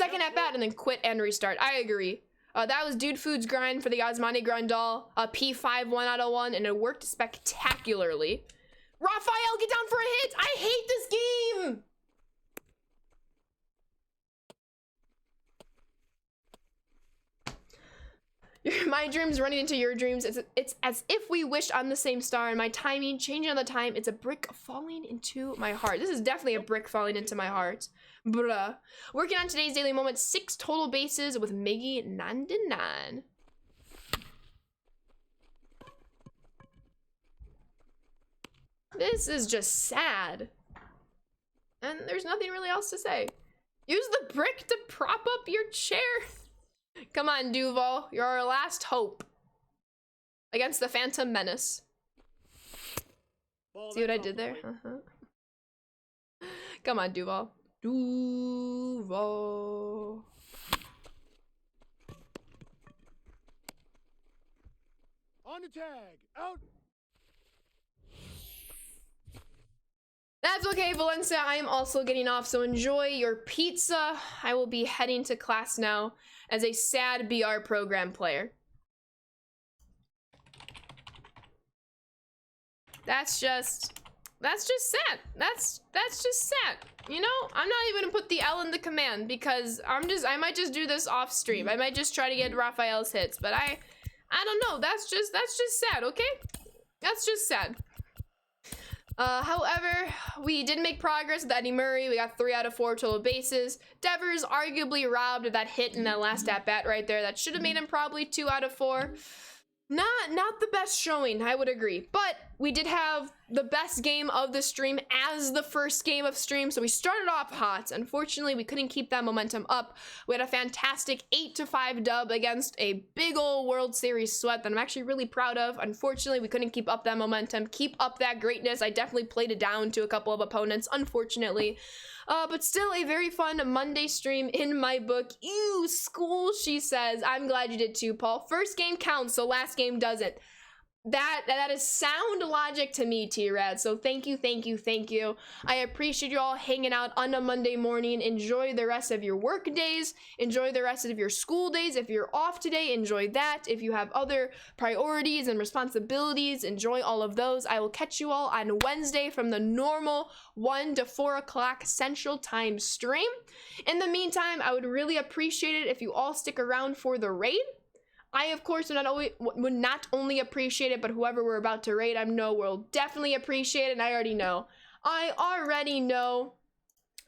at bat, and then quit and restart. I agree. That was Dude Food's grind for the Yasmani Grandal. P5 1 out of 1, and it worked spectacularly. Raphael, get down for a hit! I hate this game! My dreams running into your dreams. It's as if we wished on the same star, and my timing changing on the time. It's a brick falling into my heart. This is definitely a brick falling into my heart. Bruh. Working on today's daily moment, 6 total bases with Miggy 99. This is just sad. And there's nothing really else to say. Use the brick to prop up your chair. Come on, Duval. You're our last hope. Against the Phantom Menace. Ball, See what I that's did there? off the plate. Come on, Duval. Duval. On the tag. Out. That's okay, Valencia. I am also getting off, so enjoy your pizza. I will be heading to class now as a sad BR program player. That's just sad. That's just sad. You know, I'm not even gonna put the L in the command because I might just do this off stream. I might just try to get Raphael's hits, but I don't know. That's just sad, okay? That's just sad. However, we did make progress with Eddie Murray. We got 3 out of 4 total bases. Devers arguably robbed of that hit in that last at-bat right there. That should have made him probably 2 out of 4. Not the best showing, I would agree. But we did have the best game of the stream as the first game of stream, so we started off hot. Unfortunately, we couldn't keep that momentum up. We had a fantastic 8-5 dub against a big ol' World Series sweat that I'm actually really proud of. Unfortunately, we couldn't keep up that momentum, keep up that greatness. I definitely played it down to a couple of opponents, unfortunately. But still a very fun Monday stream in my book. Ew, school, she says. I'm glad you did too, Paul. First game counts, so last game doesn't. That is sound logic to me, T-Rad. So thank you. I appreciate you all hanging out on a Monday morning. Enjoy the rest of your work days. Enjoy the rest of your school days. If you're off today, enjoy that. If you have other priorities and responsibilities, enjoy all of those. I will catch you all on Wednesday from the normal 1 to 4 o'clock Central Time stream. In the meantime, I would really appreciate it if you all stick around for the raid. I, of course, would not only appreciate it, but whoever we're about to raid, I know will definitely appreciate it, and I already know.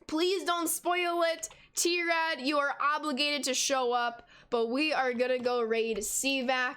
Please don't spoil it. T-Rad, you are obligated to show up, but we are gonna go raid CVAC.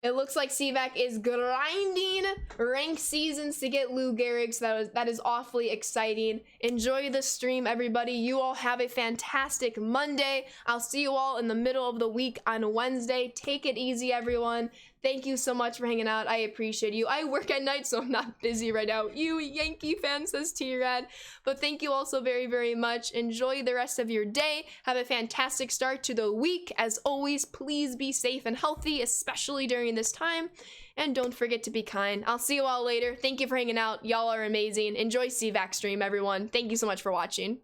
It looks like CVAC is grinding rank seasons to get Lou Gehrig, so that is awfully exciting. Enjoy the stream, everybody. You all have a fantastic Monday. I'll see you all in the middle of the week on Wednesday. Take it easy, everyone. Thank you so much for hanging out. I appreciate you. I work at night, so I'm not busy right now. You Yankee fan, says T-Rad. But thank you all so very, very much. Enjoy the rest of your day. Have a fantastic start to the week. As always, please be safe and healthy, especially during this time. And don't forget to be kind. I'll see you all later. Thank you for hanging out. Y'all are amazing. Enjoy CVAC stream, everyone. Thank you so much for watching.